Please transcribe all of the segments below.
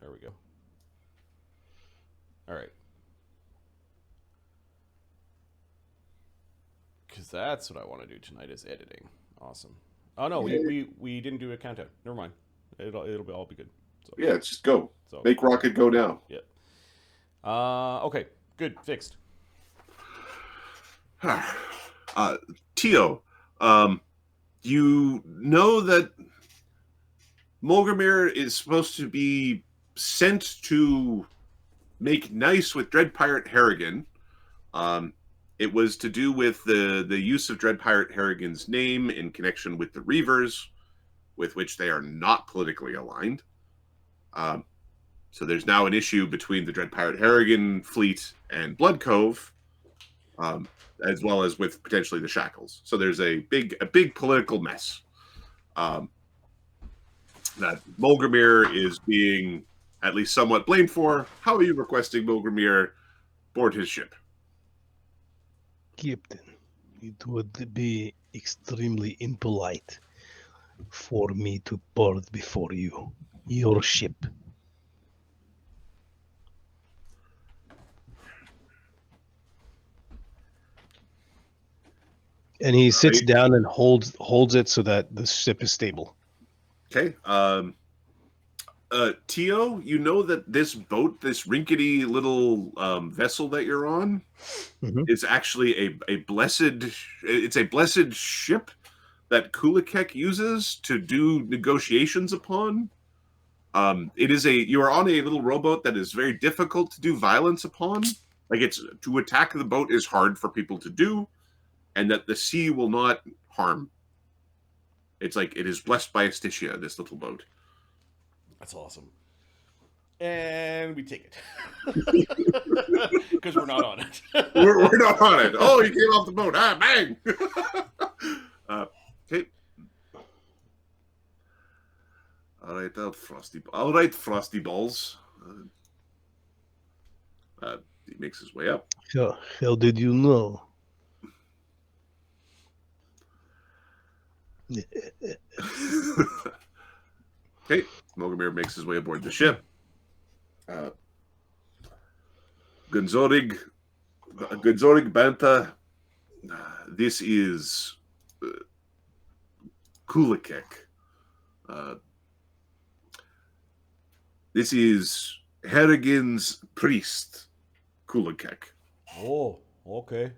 There we go. All right. Because that's what I want to do tonight is editing. Awesome. Oh no, Yeah, we didn't do a countdown. Never mind. It'll be all be good. So yeah, just go. so Make rocket go now. yeah. Okay. Good. Fixed. uh, Tio, um, you know that Molgromere is supposed to be sent to make nice with Dread Pirate Harrigan. Um, it was to do with the use of Dread Pirate Harrigan's name in connection with the Reavers, with which they are not politically aligned. Um, so there's now an issue between the Dread Pirate Harrigan fleet and Blood Cove, as well as with potentially the Shackles. So there's a big political mess. Um, that Molgromere is being at least somewhat blamed for. How are you requesting Molgromere board his ship? Captain, it would be extremely impolite for me to board before you. Your ship. And he sits down and holds it so that the ship is stable. Okay. Tio, you know that this boat, this rinkety little vessel that you're on, is actually a blessed. It's a blessed ship that Kulekek uses to do negotiations upon. It is you are on a little rowboat that is very difficult to do violence upon. Like it's to attack the boat is hard for people to do, and that the sea will not harm. It's like it is blessed by Astitia, this little boat. That's awesome. And we take it because we're not on it. we're not on it. Oh, he came off the boat. Ah, bang! Okay. All right, Frosty Balls. He makes his way up. How did you know? Okay, Molgromere makes his way aboard the ship. Ganzorig, Banta. This is Kulekek. This is Harrigan's priest, Kulekek. Oh, okay.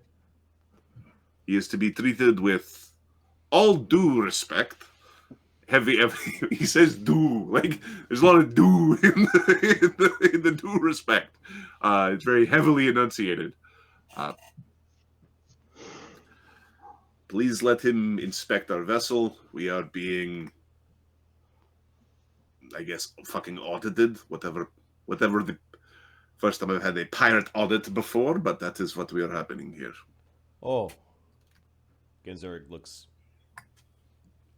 He is to be treated with all due respect. Heavy, he says "do" like there's a lot of "do" in the due respect. It's very heavily enunciated. Please let him inspect our vessel. We are being, I guess, fucking audited. Whatever the first time I've had a pirate audit before, but that is what we are happening here. Oh, Ganzorig looks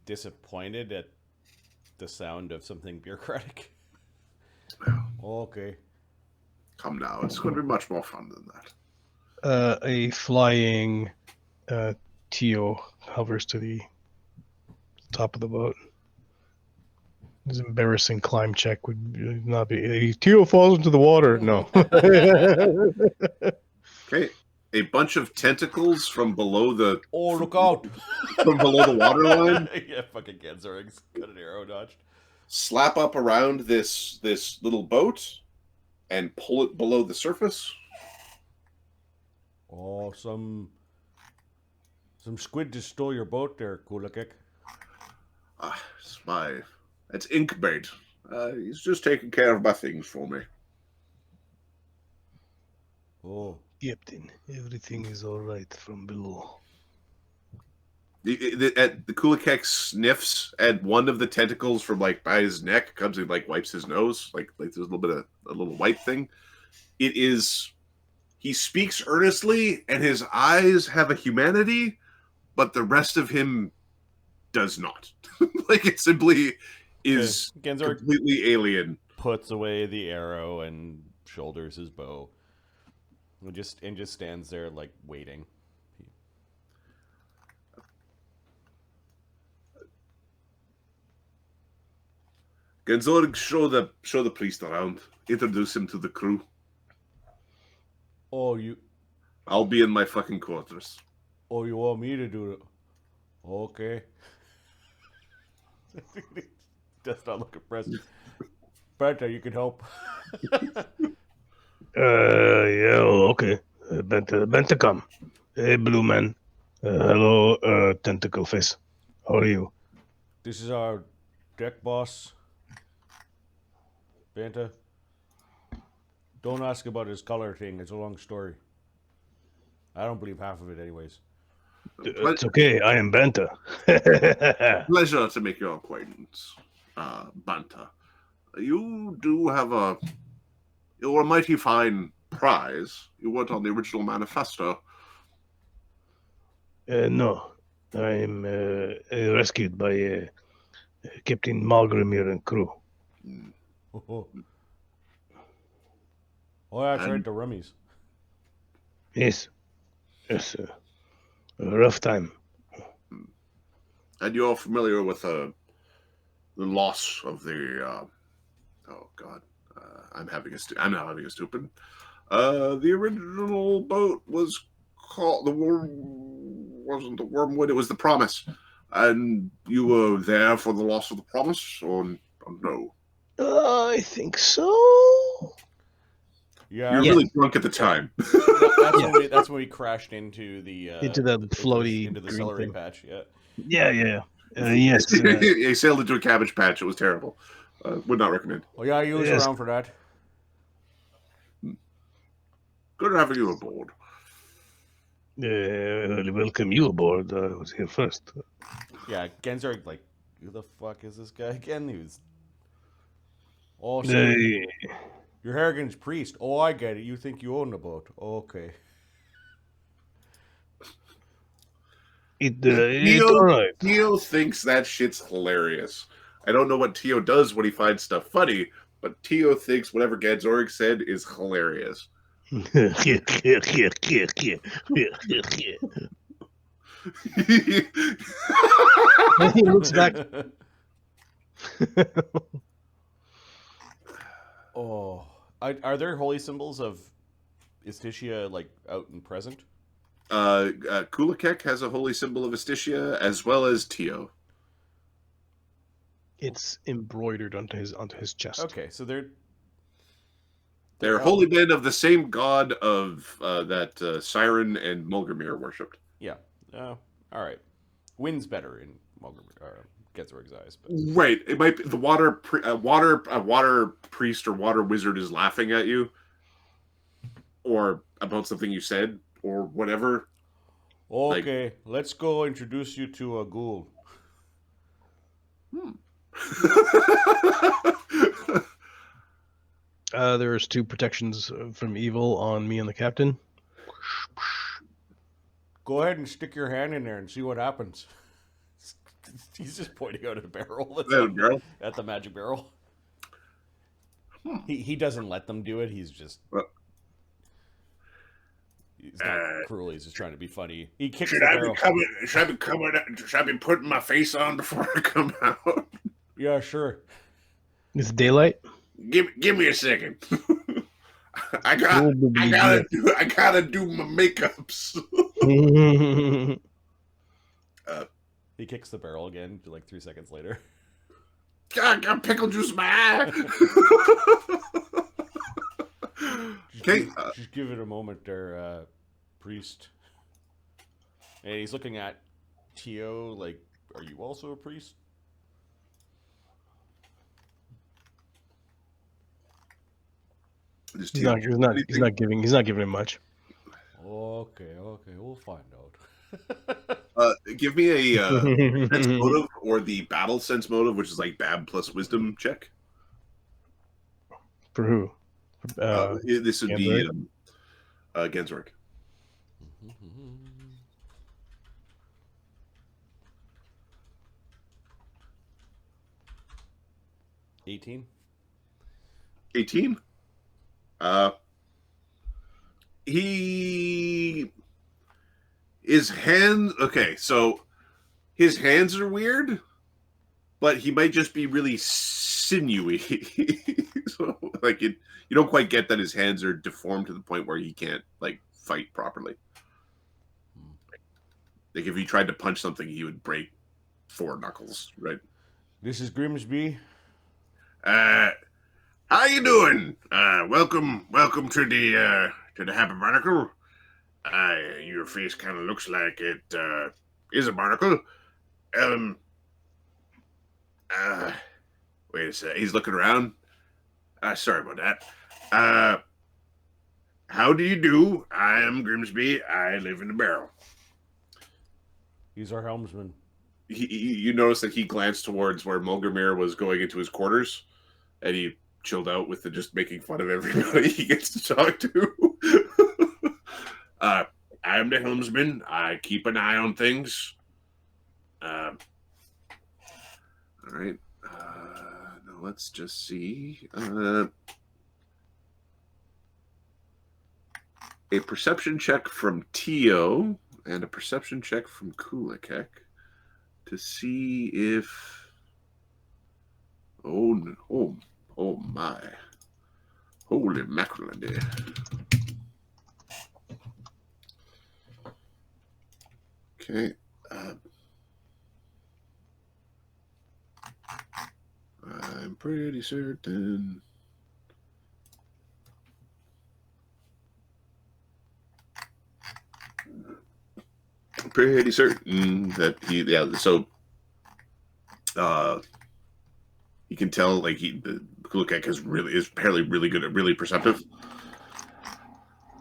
disappointed at the sound of something bureaucratic. Okay. Come now, it's going to be much more fun than that. A flying Tio hovers to the top of the boat. His embarrassing climb check would not be. Tio falls into the water. No. Okay. A bunch of tentacles from below the look out! from below the waterline. Yeah, fucking Ganzorig's got an arrow dodged. Slap up around this little boat and pull it below the surface. Oh, some squid just stole your boat there, Kulekek. That's Inkbait. He's just taking care of my things for me. Oh. Captain, everything is all right from below. The Kulekek sniffs at one of the tentacles from like by his neck, comes and like wipes his nose, like there's a little bit of a little white thing. It is. He speaks earnestly, and his eyes have a humanity, but the rest of him does not. Like it simply is completely alien. Puts away the arrow and shoulders his bow. And just stands there like waiting. Ganzorig, show the priest around. Introduce him to the crew. Oh, you I'll be in my fucking quarters. you want me to do it? Okay. Does not look impressed. Banta, you can help. Yeah, okay. Banta, come. Hey, blue man. Hello, tentacle face. How are you? This is our deck boss, Banta. Don't ask about his color thing. It's a long story. I don't believe half of it, anyways. It's okay. I am Banta. Pleasure to make your acquaintance, Banta. You do have you're a mighty fine prize. You weren't on the original manifesto. No, I'm rescued by Captain Molgromere and crew. Oh, that's And- right, the rummies. Yes, a rough time. And you're familiar with the loss of the oh god, I'm now having a stupid. The original boat was called wasn't the Wormwood, it was the Promise. And you were there for the loss of the Promise, or no? I think so. Yeah, You're really drunk at the time. that's when we crashed into the Into the floaty into the green celery thing. patch. Yeah. Yeah. Yes. You sailed into a cabbage patch. It was terrible. Would not recommend. Oh yeah, you was Yes. around for that. Good having you aboard. Welcome you aboard. I was here first. Yeah, Ganzorig, like, who the fuck is this guy again? He was. Oh, so you're Harrigan's priest. Oh, I get it. You think you own the boat. Okay. It's all right. Tio thinks that shit's hilarious. I don't know what Tio does when he finds stuff funny, but Tio thinks whatever Ganzorig said is hilarious. He looks back. Oh, are there holy symbols of Istitia like out and present? Kulekek has a holy symbol of Istitia as well as Tio. It's embroidered onto his chest. Okay, so They're all- holy men of the same god of that Siren and Molgromere worshipped. Yeah. All right. Wind's better in Ganzorig's eyes, but Right. It might be the water priest or water wizard is laughing at you, or about something you said, or whatever. okay. Let's go introduce you to a ghoul. There's 2 protections from evil on me and the captain. Go ahead and stick your hand in there and see what happens. He's just pointing out at a barrel. At the magic barrel. He doesn't let them do it. He's just. He's not cruel. He's just trying to be funny. He kicks the barrel. Should I be putting my face on before I come out? Yeah, sure. It's daylight. Give me a second. I gotta do my makeups. He kicks the barrel again, like 3 seconds later. God, I got pickle juice in my eye. Okay, just give it a moment there, priest. And he's looking at Tio like, are you also a priest? He's not giving him much. Okay, we'll find out. Give me a sense motive or the battle sense motive, which is like Bab plus wisdom check. For who? This would be Ganzorig. 18. 18. His hands. Okay, so his hands are weird, but he might just be really sinewy. So, like you don't quite get that his hands are deformed to the point where he can't like fight properly. Like if he tried to punch something, he would break 4 knuckles, right? This is Grimsby. How you doing? Welcome to the Happy Barnacle. Your face kind of looks like it is a barnacle. Wait a sec. He's looking around. Sorry about that. How do you do? I am Grimsby. I live in the barrel. He's our helmsman. You notice that he glanced towards where Molgromere was going into his quarters, and he chilled out with the just making fun of everybody he gets to talk to. I'm the helmsman. I keep an eye on things. All right. Now let's just see. A perception check from Tyo and a perception check from Kulekek to see if. Oh my! Holy mackerel! Okay. I'm pretty certain. Pretty certain that so you can tell like the Kulekek is apparently really good at really perceptive.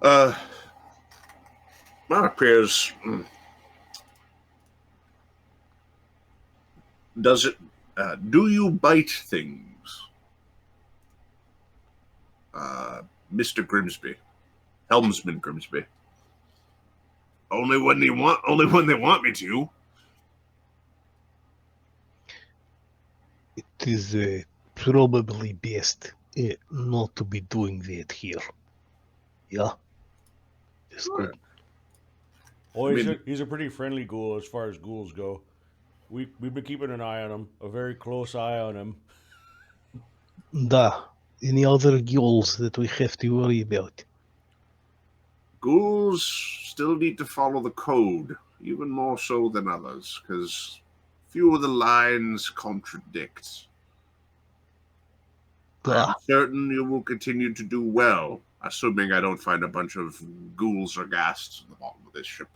My prayers. Does it? Do you bite things, Mr. Grimsby, Helmsman Grimsby? Only when they want me to. It is probably best not to be doing that here. Yeah. That's good. Oh, he's a pretty friendly ghoul as far as ghouls go. We've been keeping an eye on him, a very close eye on him. Any other ghouls that we have to worry about? Ghouls still need to follow the code, even more so than others, because few of the lines contradict. I'm certain you will continue to do well, assuming I don't find a bunch of ghouls or ghasts at the bottom of this ship.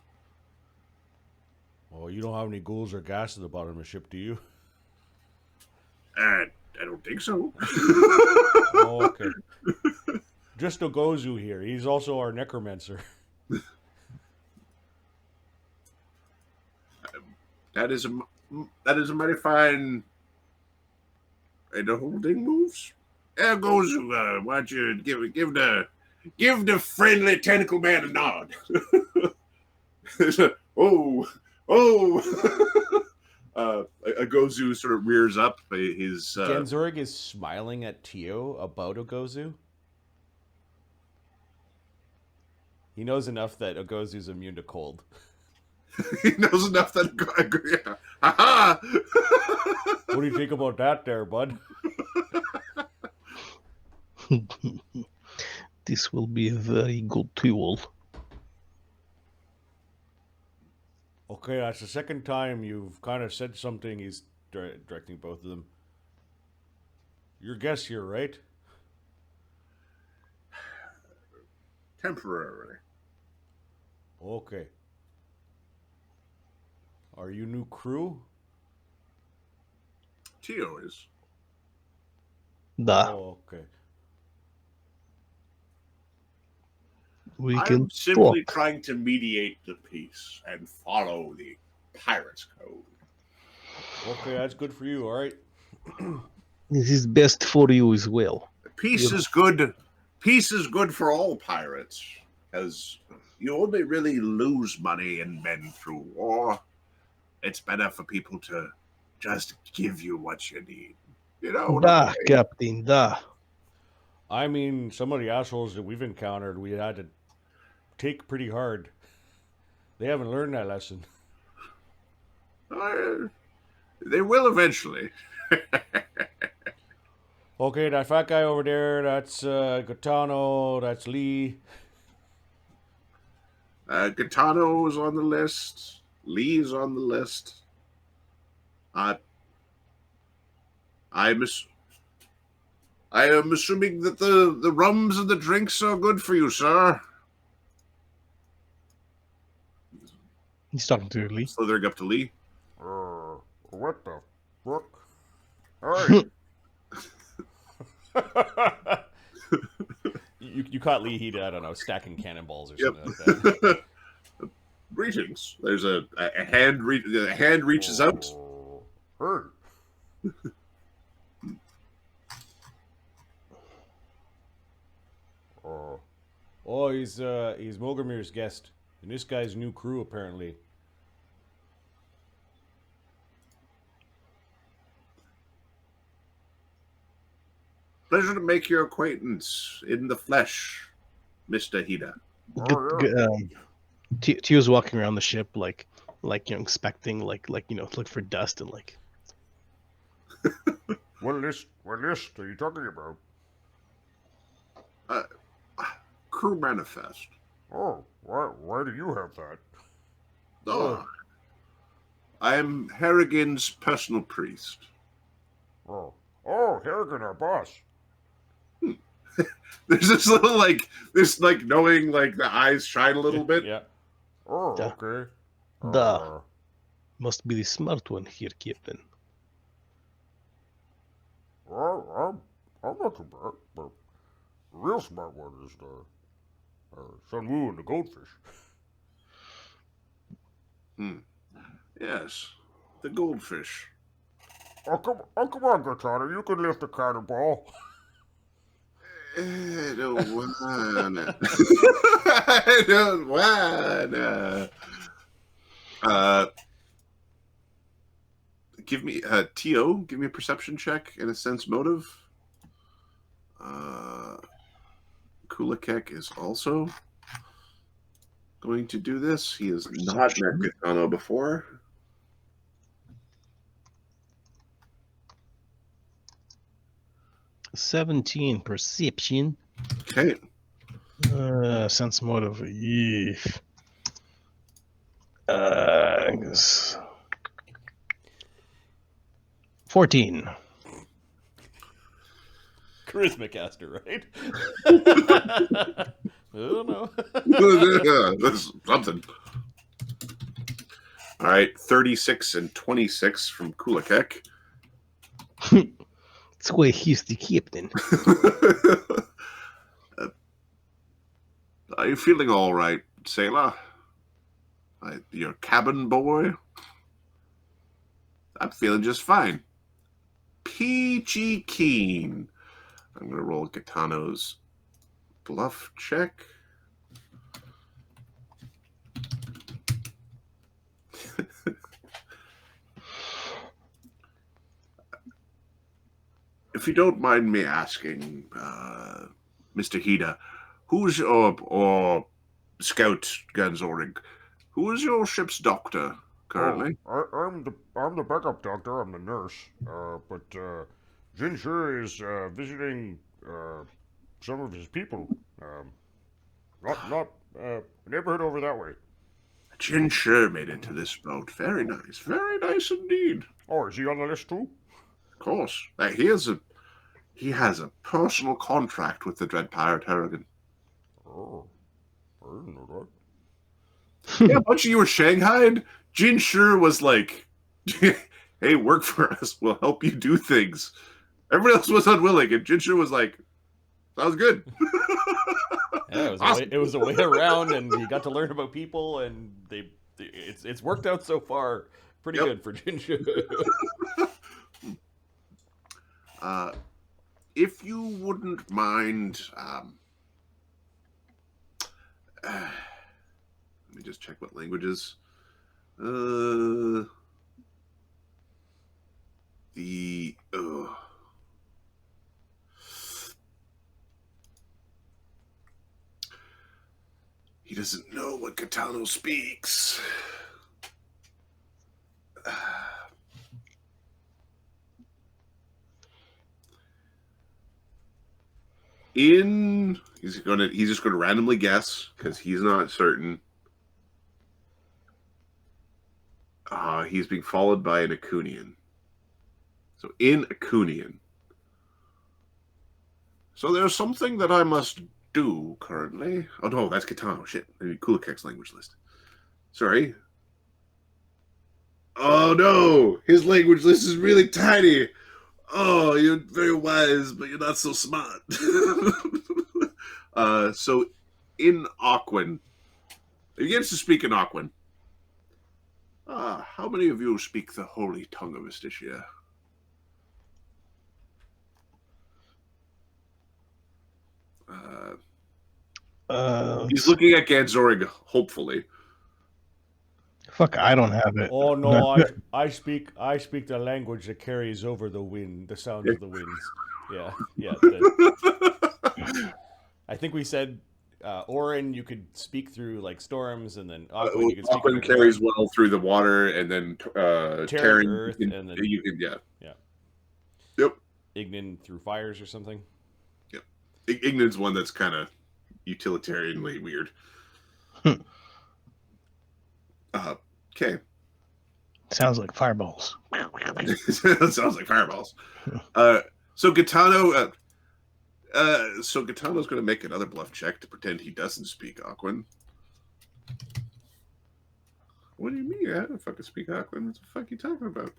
Oh, you don't have any ghouls or gas at the bottom of the ship, do you? I don't think so. Oh, okay. Just Ogozu here. He's also our necromancer. That is a mighty fine. And the holding moves. Ogozu, why don't you give the friendly tentacle man a nod? Ogozu sort of rears up. His Ganzorig is smiling at Tyo about Ogozu. He knows enough that Ogozu's immune to cold. He knows enough that. Yeah. Ha-ha! What do you think about that there, bud? This will be a very good tool. Okay, that's the second time you've kind of said something. He's directing both of them. Your guest here, right? Temporarily. Okay. Are you new crew? Tyo is. Oh, okay. I'm simply trying to mediate the peace and follow the pirates' code. Okay, that's good for you, all right? This is best for you as well. Peace is good. Peace is good for all pirates, because you only really lose money and men through war. It's better for people to just give you what you need. You know? Captain, I mean, some of the assholes that we've encountered, we had to take pretty hard. They haven't learned that lesson. They will eventually. Okay, that fat guy over there, that's Gotano, that's Lee. Gotano is on the list. Lee's on the list. I am assuming that the rums and the drinks are good for you, sir. He's talking to Lee. Slithering up to Lee. What the fuck? Alright. you caught Li Hida, I don't know, stacking cannonballs or something like that. Greetings. There's a hand. The hand reaches out. Hey. Oh, he's Molgromere's guest, and this guy's new crew apparently. Pleasure to make your acquaintance in the flesh, Mr. Hida. Tio's walking around the ship like inspecting, look for dust and like. What list are you talking about? Crew manifest. Oh, why do you have that? Oh, I am Harrigan's personal priest. Oh, Harrigan, our boss. There's this little knowing the eyes shine a little bit. Yeah. Oh, okay. Must be the smart one here, Captain. I'm not too bad, but the real smart one is Sun Wu and the goldfish. Yes, the goldfish. Oh, come on, Gotano, you can lift a cannonball. I don't wanna. I don't wanna. Give me Tyo. Give me a perception check and a sense motive. Kulekek is also going to do this. He has not met Gotano before. $17 perception. Okay. Sense motive. I guess 14. Charisma caster, right? I don't know. That's something. All right, 36 and 26 from Kulekek. That's why he's the captain. Are you feeling all right, sailor? Your cabin boy? I'm feeling just fine. Peachy keen. I'm going to roll Gotano's bluff check. If you don't mind me asking, Mr. Hida, who's or Scout Ganzorig, who is your ship's doctor currently? I'm the backup doctor. I'm the nurse. But Jinshu is visiting some of his people. Not neighborhood over that way. Jinshu made it to this boat. Very nice indeed. Oh, is he on the list too? Of course. He has a personal contract with the Dread Pirate Harrigan. Oh, I didn't know Yeah, a bunch of you were shanghaied. Jinshu was like, hey, work for us. We'll help you do things. Everybody else was unwilling, and Jinshu was like, sounds good. Yeah, it was a way around, and you got to learn about people, and it's worked out so far pretty good for Jinshu. If you wouldn't mind, let me just check what languages. He doesn't know what Gotano speaks. he's just gonna randomly guess because he's not certain. He's being followed by an Acunian. So in Acunian. So there's something that I must do currently. Oh no, that's Gotano. Shit. Maybe Kulekek's language list. Sorry. Oh no! His language list is really tiny. Oh, you're very wise, but you're not so smart. So in Aquan, he begins to speak in Aquan. How many of you speak the holy tongue of Astitia? He's looking at Ganzorig, hopefully. Fuck, I don't have it. Oh no, I speak the language that carries over the wind, the sound of the winds. Yeah. I think we said Orin, you could speak through like storms, and then Aquan, you could speak Aquan carries well through the water, and then Terran, Earth, and then you can yeah. Yep. Ignin through fires or something. Yep. Ignin's one that's kind of utilitarianly weird. Okay. Sounds like fireballs. Sounds like fireballs. So Gotano. So Gotano's going to make another bluff check to pretend he doesn't speak Aquan. What do you mean? I don't fucking speak Aquan. What the fuck are you talking about?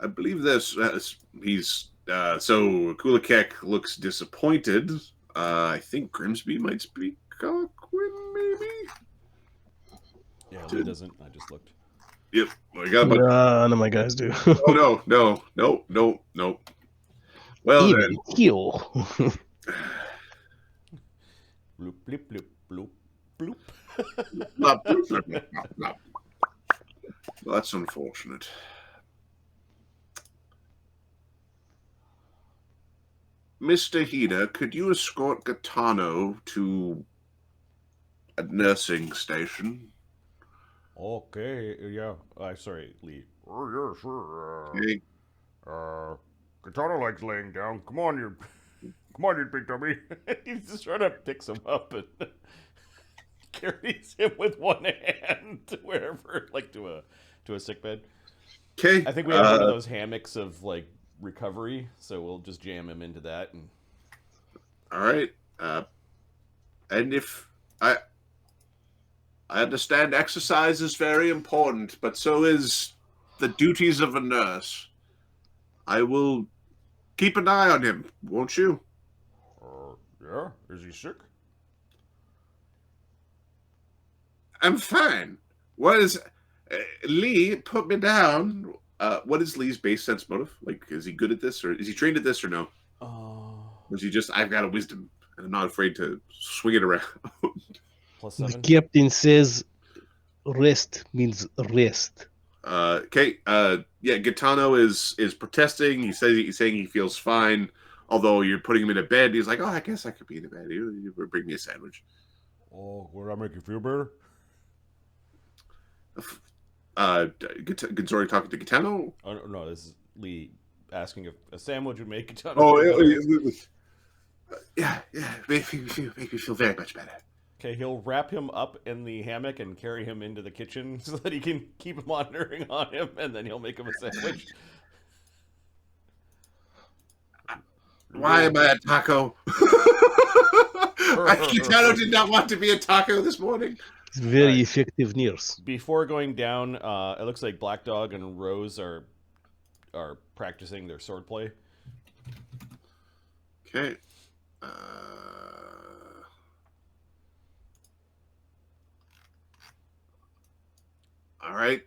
I believe this. He's so Kulekek looks disappointed. I think Grimsby might speak Aquan, maybe. Yeah, he doesn't. I just looked. Yep. Well, I got a bunch. None of my guys do. Oh no. Well Even then. heal. Bloop bloop bloop bloop bloop. Blop, blop, blop, blop, blop. Well, that's unfortunate. Mr. Hida, could you escort Gotano to a nursing station? Okay, yeah. Sorry, Lee. Oh, yeah, sure. Okay. Gotano likes laying down. Come on, you big dummy. He's just trying to pick him up and carries him with one hand to wherever, like to a sick bed. Okay. I think we have one of those hammocks of like recovery, so we'll just jam him into that. And all right. And if I understand exercise is very important, but so is the duties of a nurse. I will keep an eye on him, won't you? Yeah? Is he sick? I'm fine. What is... Lee, put me down. What is Lee's base sense motive? Like, is he good at this, or is he trained at this, or no? Or is he just, I've got a wisdom, and I'm not afraid to swing it around? +7. The captain says rest means rest. Okay. Yeah, Gotano is protesting. He's saying he feels fine. Although you're putting him in a bed, he's like, "Oh, I guess I could be in a bed. You bring me a sandwich." Oh, will that make you feel better? Ganzorig talking to Gotano. Oh no, this is Lee asking if a sandwich would make a ton. Yeah, make me feel very much better. Okay, he'll wrap him up in the hammock and carry him into the kitchen so that he can keep monitoring on him, and then he'll make him a sandwich. Why am I a taco? Gotano did not want to be a taco this morning. It's very effective nurse. Before going down, it looks like Black Dog and Rose are practicing their swordplay. Okay. All right.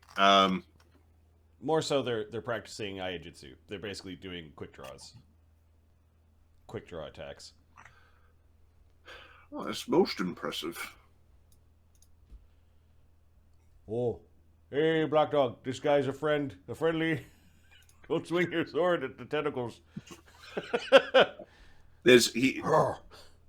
More so, they're practicing Aiajutsu. They're basically doing quick draws, quick draw attacks. Well, that's most impressive. Oh, hey, Black Dog, this guy's a friend, a friendly. Don't swing your sword at the tentacles.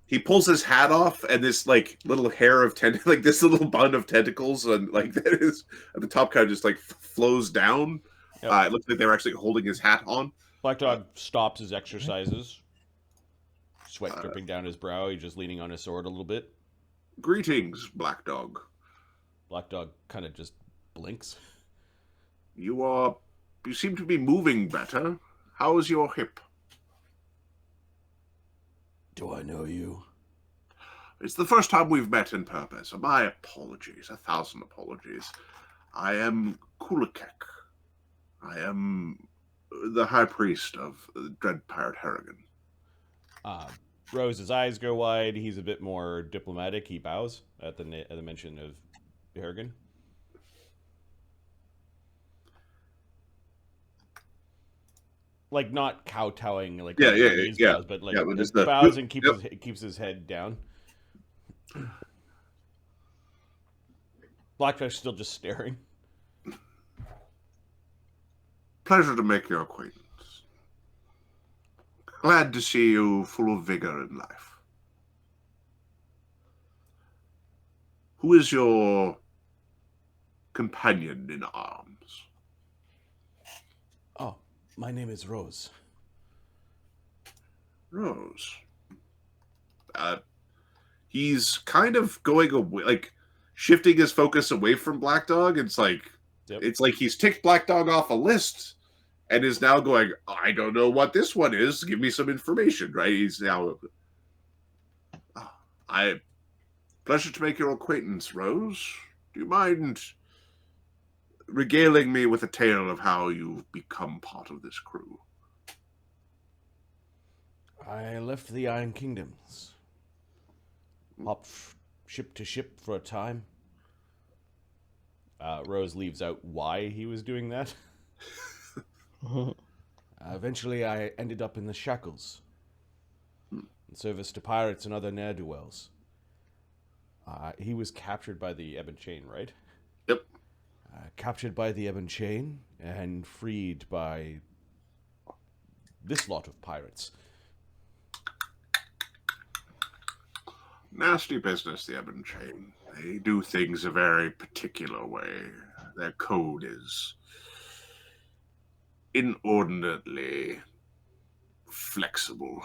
He pulls his hat off, and this like little hair of like this little bun of tentacles, and like that is at the top, kind of just like flows down. Yep. It looks like they're actually holding his hat on. Black Dog stops his exercises. sweat dripping down his brow. He's just leaning on his sword a little bit. Greetings, Black Dog. Black Dog kind of just blinks. You seem to be moving better. How is your hip? Do I know you? It's the first time we've met in purpose. My apologies, 1,000 apologies. I am Kulekek. I am the High Priest of Dread Pirate Harrigan. Rose's eyes go wide. He's a bit more diplomatic. He bows at the mention of Harrigan. Like, not kowtowing, like yeah. bows, but like Yeah, but bows and keeps his head down. Blackfish still just staring. Pleasure to make your acquaintance. Glad to see you full of vigor in life. Who is your companion in arms? Oh, my name is Rose. Rose. He's kind of going away, like shifting his focus away from Black Dog. It's like he's ticked Black Dog off a list and is now going, I don't know what this one is. Give me some information, right? He's now. Pleasure to make your acquaintance, Rose. Do you mind regaling me with a tale of how you've become part of this crew? I left the Iron Kingdoms. Hopped ship to ship for a time. Rose leaves out why he was doing that. Eventually, I ended up in the shackles. In service to pirates and other ne'er-do-wells. He was captured by the Ebon Chain, right? Yep. Captured by the Ebon Chain and freed by this lot of pirates. Nasty business, the Ebon Chain. They do things a very particular way. Their code is inordinately flexible.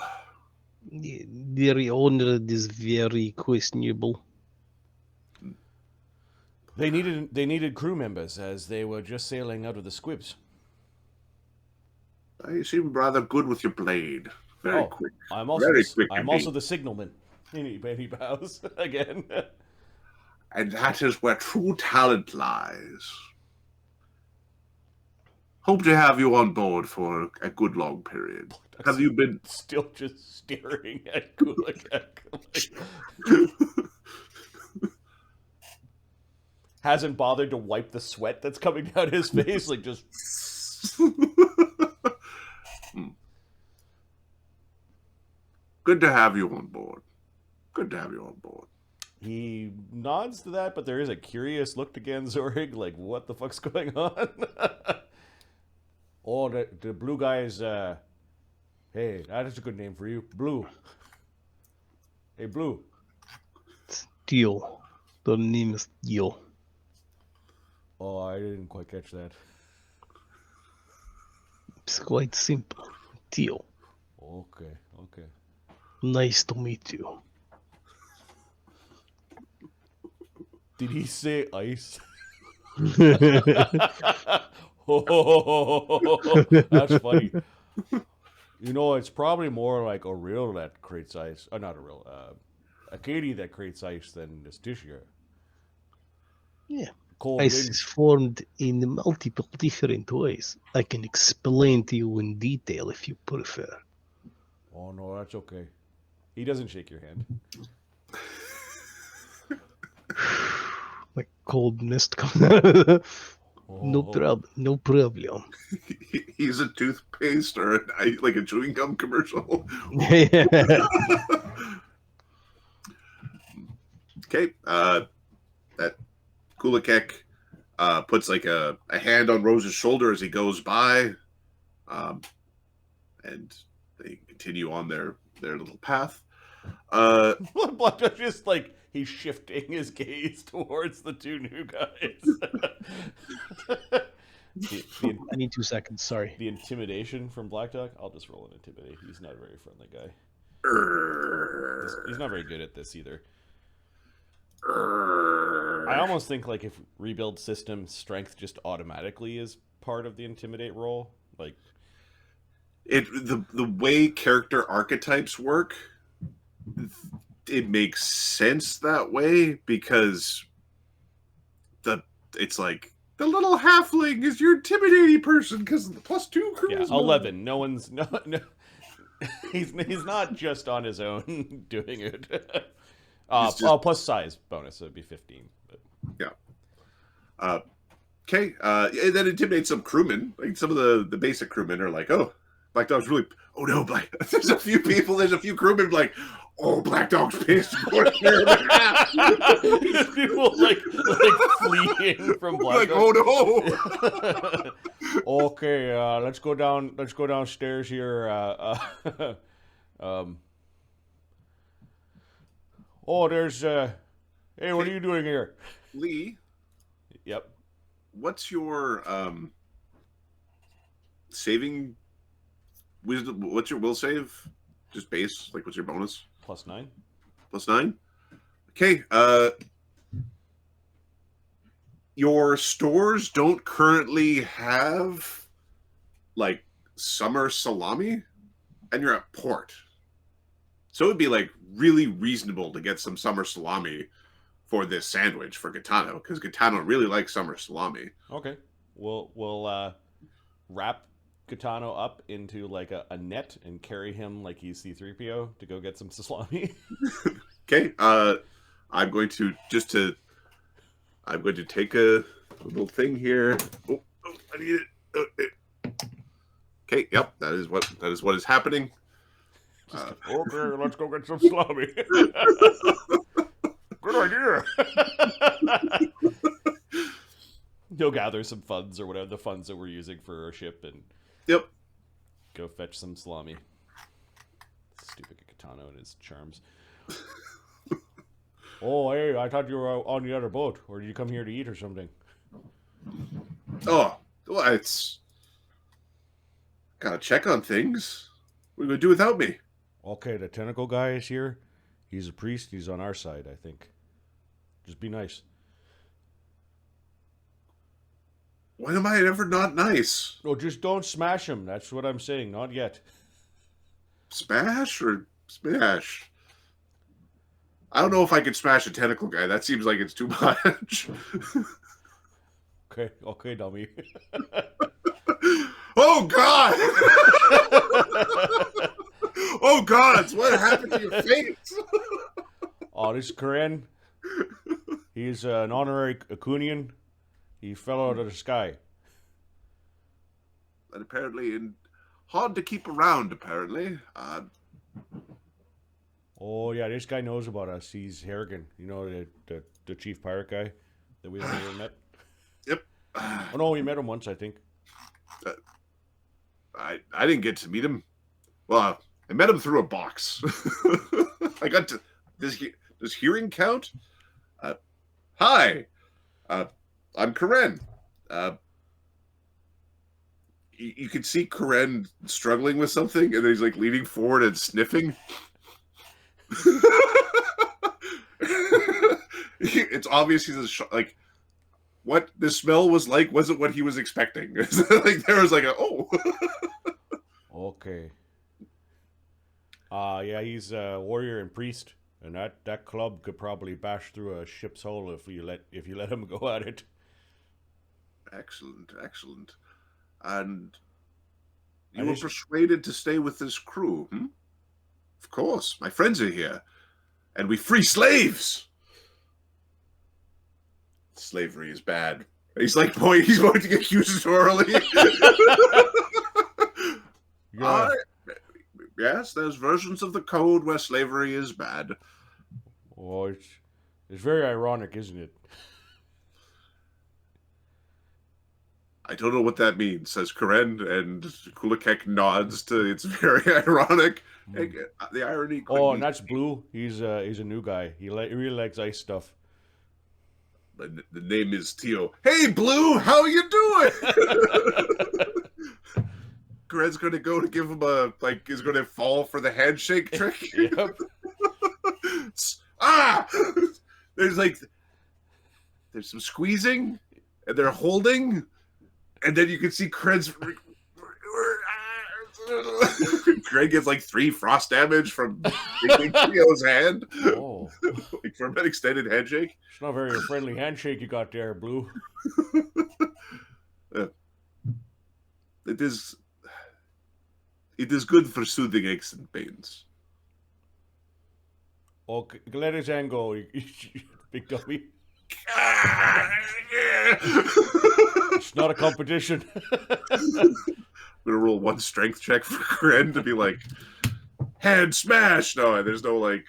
Their honor is very questionable. They needed crew members as they were just sailing out of the squibs. You seem rather good with your blade. Very quick. I'm also the signalman. He bows again. And that is where true talent lies. Hope to have you on board for a good long period. Have you been still just staring at Kulekek? Hasn't bothered to wipe the sweat that's coming down his face, like just. Good to have you on board. Good to have you on board. He nods to that, but there is a curious look to Ganzorig, like, what the fuck's going on? Oh, the blue guy's, hey, that is a good name for you. Blue. Hey, Blue. Tyo. The name is Tyo. Oh, I didn't quite catch that. It's quite simple. Tyo. Okay. Nice to meet you. Did he say ice? That's funny. You know, it's probably more like a rill that creates ice. Not a rill. A Katie that creates ice than this Tishia. Yeah. Cold Ice wind. is formed in multiple different ways. I can explain to you in detail if you prefer. Oh, no, that's okay. He doesn't shake your hand. Like cold mist coming out of the... No problem. He's a toothpaste or like a chewing gum commercial. Yeah. Okay. That Kulekek puts like a hand on Rose's shoulder as he goes by, and they continue on their little path. Blackjack just like he's shifting his gaze towards the two new guys. I need 2 seconds, sorry. The intimidation from Black Dog. I'll just roll an intimidate. He's not a very friendly guy. He's not very good at this either. I almost think like if rebuild system, strength just automatically is part of the intimidate role. Like the way character archetypes work, it makes sense that way because it's like the little halfling is your intimidating person because of the +2 charisma. 11. No one's no. He's not just on his own doing it. Plus size bonus, so it'd be 15. But. Yeah. Okay. And then intimidate some crewmen. Like some of the basic crewmen are like, oh, Black Dog's really. Oh no, Black. There's a few crewmen like, oh, Black Dog's pissed. People like fleeing from Black Dog. Oh no. Okay, let's go downstairs here. There's hey, what are you doing here? Lee, Yep. what's your saving wisdom? What's your will save? Just base? Like, what's your bonus? +9. +9? Okay, your stores don't currently have, like, summer salami, and you're at port. So it would be, like, really reasonable to get some summer salami for this sandwich for Gotano, because Gotano really likes summer salami. Okay. We'll wrap Gotano up into, like, a net and carry him like he's C-3PO to go get some salami. Okay, I'm going to take a little thing here. Oh, I need it. Okay, yep, that is what is happening. Okay, let's go get some salami. Good idea. He'll gather some funds or whatever the funds that we're using for our ship and Yep. go fetch some salami. Stupid Gotano and his charms. Oh, hey, I thought you were on the other boat. Or did you come here to eat or something? Oh, well, it's gotta check on things. What are you gonna do without me? Okay, the tentacle guy is here. He's a priest. He's on our side, I think. Just be nice. When am I ever not nice? Oh, just don't smash him. That's what I'm saying. Not yet. Smash or smash? I don't know if I could smash a tentacle guy. That seems like it's too much. Okay, dummy. Oh, God! Oh, God! What happened to your face? Oh, this is Karen. He's an honorary Akunian. He fell out of the sky. And apparently, hard to keep around, apparently. Oh, yeah, this guy knows about us. He's Harrigan. You know, the chief pirate guy that we've never met? Yep. Oh, no, we met him once, I think. I didn't get to meet him. Well, I met him through a box. I got to... Does hearing count? Hi. I'm Karen. You can see Karen struggling with something, and he's like leaning forward and sniffing. It's obvious he's like, what the smell was like wasn't what he was expecting. Like there was like oh. Okay. Yeah, he's a warrior and priest, and that club could probably bash through a ship's hull if you let him go at it. Excellent. And you were persuaded to stay with this crew, hmm? Of course, my friends are here, and we free slaves. Slavery is bad. He's like, boy, he's going to get accusatorily. Yeah. Yes, there's versions of the code where slavery is bad. Oh, it's very ironic, isn't it? I don't know what that means, says Karen, and Kulekek nods to it's very ironic. The irony. Oh, and that's Blue. He's a new guy. He really likes ice stuff. But the name is Tyo. Hey, Blue, how you doing? Greg's going to go to give him is going to fall for the handshake trick. Yep. There's some squeezing, and they're holding, and then you can see Greg's. Greg gets like 3 frost damage from Theo's hand. Oh. Like from an extended handshake. It's not very friendly handshake you got there, Blue. It is good for soothing aches and pains. Okay, let his hand go, you big dummy. It's not a competition. I'm gonna roll 1 strength check for Kren to be like hand smash. No, there's no like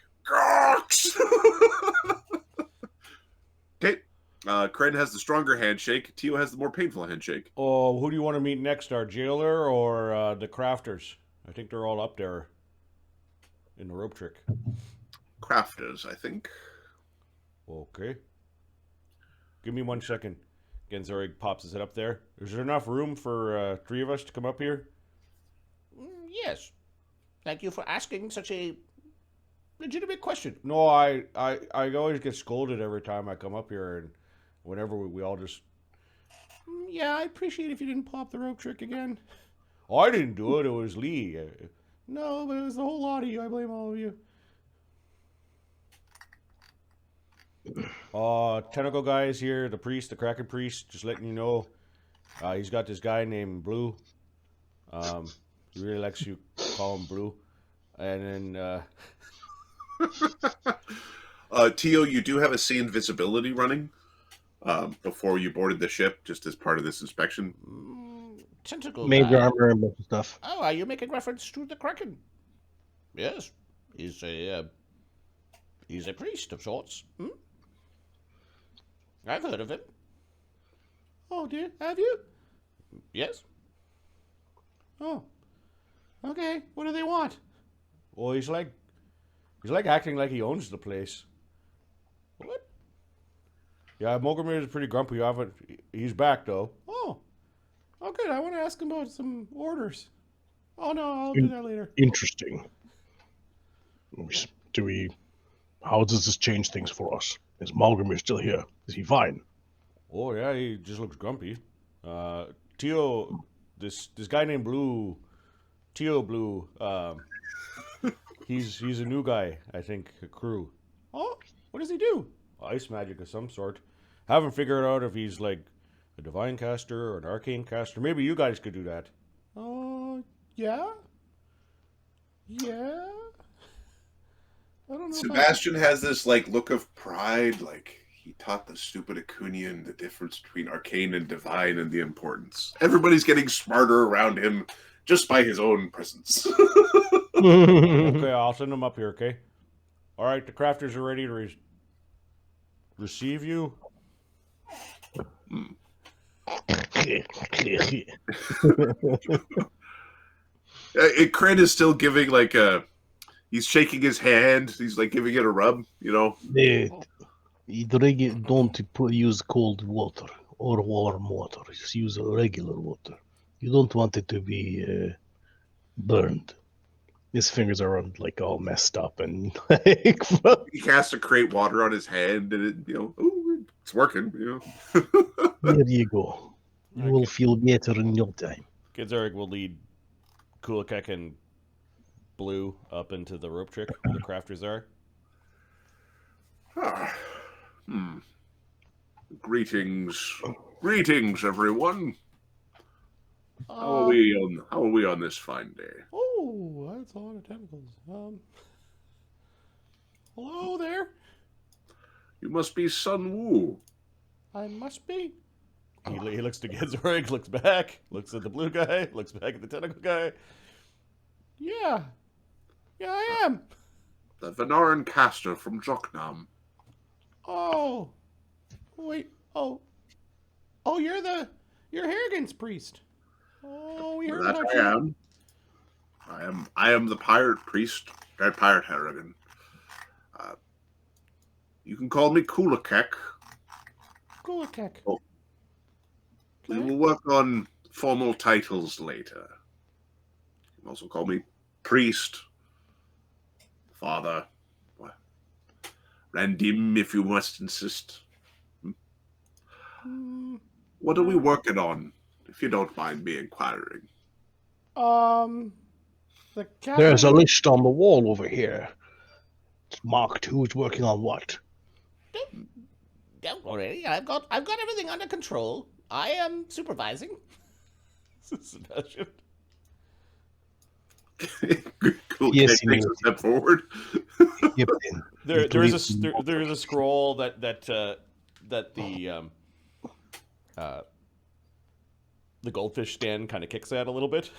okay. Kren has the stronger handshake. Tyo has the more painful handshake. Oh, who do you want to meet next? Our jailer or the crafters? I think they're all up there in the rope trick. Crafters, I think. Okay. Give me 1 second. Ganzorig pops his head up there. Is there enough room for 3 of us to come up here? Yes. Thank you for asking such a legitimate question. No, I always get scolded every time I come up here, and whenever we all just... Yeah, I appreciate if you didn't pop the rope trick again. Oh, I didn't do it. It was Lee. No, but it was the whole lot of you. I blame all of you. Tentacle guy is here. The priest, the Kraken priest, just letting you know. He's got this guy named Blue. He really likes you call him Blue. And then... Tyo, you do have a see invisibility running before you boarded the ship, just as part of this inspection. Tentacle Major guy. armor and stuff. Oh, are you making reference to the Kraken? Yes. He's a priest of sorts. I've heard of him. Oh, dear. Have you? Yes. Oh. Okay. What do they want? Well, he's like acting like he owns the place. What? Yeah, Molgromere is pretty grumpy. He's back, though. Oh. Oh, good. I want to ask him about some orders. Oh, no, I'll do that later. Interesting. How does this change things for us? Is Molgromere still here? Is he fine? Oh, yeah, he just looks grumpy. Tyo, this guy named Blue, Tyo Blue, he's a new guy, I think, a crew. Oh, what does he do? Ice magic of some sort. Haven't figured out if he's like a divine caster or an arcane caster. Maybe you guys could do that. Oh, yeah? Yeah? I don't know. Sebastian has this like look of pride, like he taught the stupid Acunian the difference between arcane and divine and the importance. Everybody's getting smarter around him just by his own presence. Okay, I'll send him up here, okay? All right, the crafters are ready to receive you. Kren is still giving like he's shaking his hand. He's like giving it a rub, you know. Don't use cold water or warm water. Just use regular water. You don't want it to be burned. His fingers are like all messed up and like. He casts a create water on his hand, and it, you know, ooh, it's working. You know. There you go. You will feel better in no time. Ganzorig will lead Kulekek and Blue up into the rope trick where the crafters are. Greetings, everyone. How are we on this fine day? Oh, that's a lot of tentacles. Hello there. You must be Sun Wu. I must be. He looks to Ganzorig, looks back, looks at the blue guy, looks back at the tentacle guy. Yeah. Yeah, I am. The Venaran caster from Joknam. Oh. Wait. Oh. Oh, you're Harrigan's priest. Oh, we heard That about I you. am. I am the pirate priest, Red Pirate Harrigan. You can call me Kulekek. Kulekek. Oh. We Okay. will work on formal titles later. Also call me priest, father, Randim, if you must insist. What are we working on, if you don't mind me inquiring? The There's a captain. list on the wall over here. It's marked who's working on what. Don't worry, I've got everything under control. I am supervising. Sebastian. Cool. Yes, Takes a step forward. Yep. There is a scroll that the goldfish stand kind of kicks at a little bit.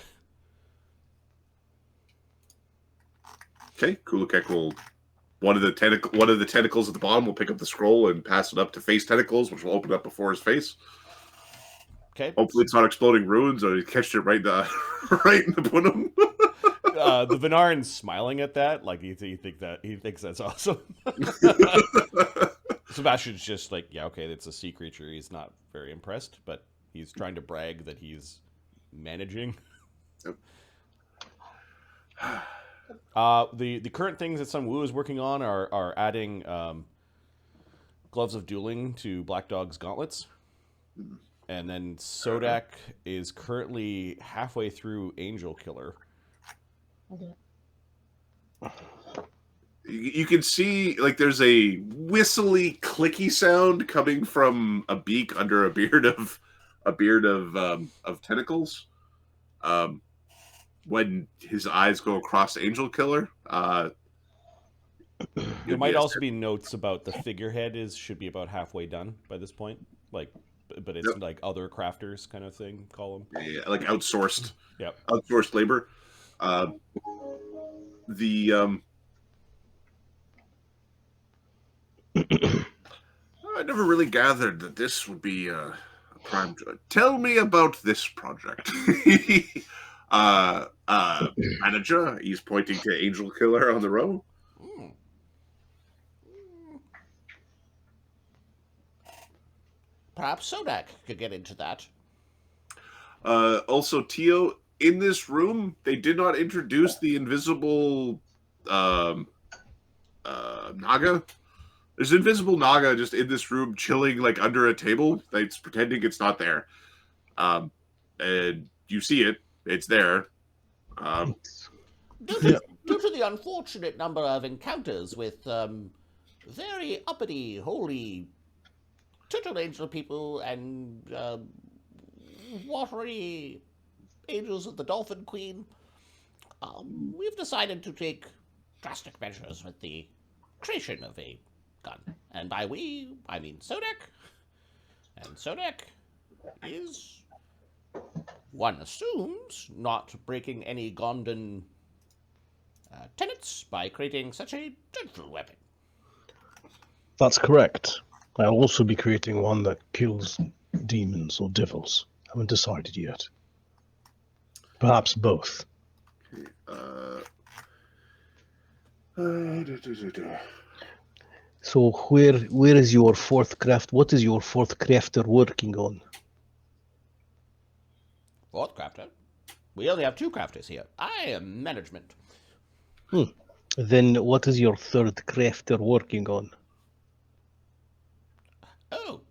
Okay, Kulekek will one of the tentacles at the bottom will pick up the scroll and pass it up to face tentacles, which will open up before his face. Okay. Hopefully, it's not exploding ruins, or he catched it right in the punum. The Venaran's smiling at that, like he thinks that's awesome. Sebastian's just like, yeah, okay, it's a sea creature. He's not very impressed, but he's trying to brag that he's managing. Yep. The current things that Sun Wu is working on are adding gloves of dueling to Black Dog's gauntlets. And then Sodak is currently halfway through Angel Killer. You can see, like, there's a whistly, clicky sound coming from a beak under a beard of tentacles. When his eyes go across Angel Killer, There might also be notes about the figurehead should be about halfway done by this point, but it's Yep. like other crafters kind of thing. Call them. Yeah, like outsourced labor. I never really gathered that this would be a prime. Tell me about this project. Manager, he's pointing to Angel Killer on the row. Perhaps Sodak could get into that. Also, Tyo, in this room, they did not introduce the invisible Naga. There's an invisible Naga just in this room, chilling like under a table. It's pretending it's not there. And you see it; it's there. Due to the unfortunate number of encounters with very uppity, holy, turtle angel people and watery angels of the Dolphin Queen, we've decided to take drastic measures with the creation of a gun. And by we, I mean Sodak. And Sodak is, one assumes, not breaking any Gondan tenets by creating such a dreadful weapon. That's correct. I'll also be creating one that kills demons or devils. Haven't decided yet. Perhaps both. So where is your fourth craft? What is your fourth crafter working on? Fourth crafter? We only have 2 crafters here. I am management. Then what is your third crafter working on? Oh,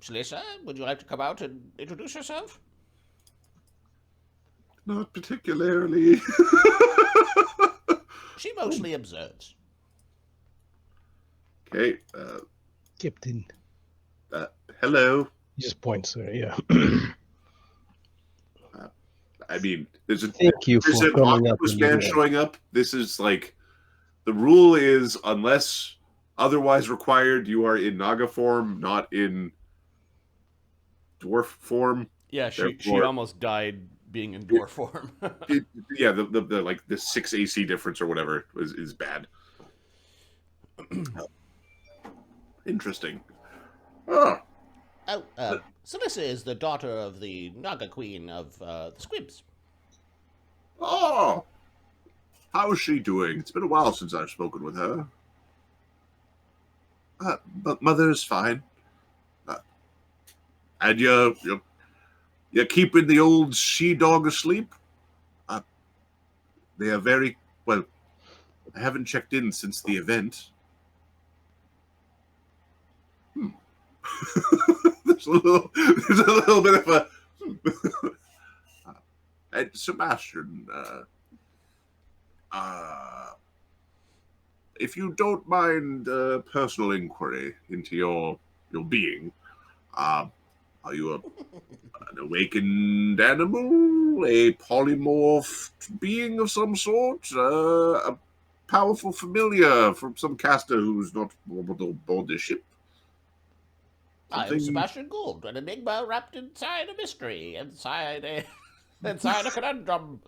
Shalisa, would you like to come out and introduce yourself? Not particularly. She mostly observes. Okay. Captain. Hello. He just points there, yeah. I mean, there's an octopus man showing up. This is like, the rule is, unless otherwise required, you are in Naga form, not in dwarf form. Yeah, she almost died being in dwarf form. The 6 AC difference or whatever is bad. Interesting. Oh, Celissa is the daughter of the Naga Queen of the Squibs. Oh, how is she doing? It's been a while since I've spoken with her. But mother is fine. And you're keeping the old she-dog asleep? They are very well. I haven't checked in since the event. there's a little bit of a. And Sebastian, if you don't mind personal inquiry into your being, are you an awakened animal, a polymorphed being of some sort, a powerful familiar from some caster who's not aboard this ship? I'm Sebastian Gould, an enigma wrapped inside a mystery, inside a conundrum.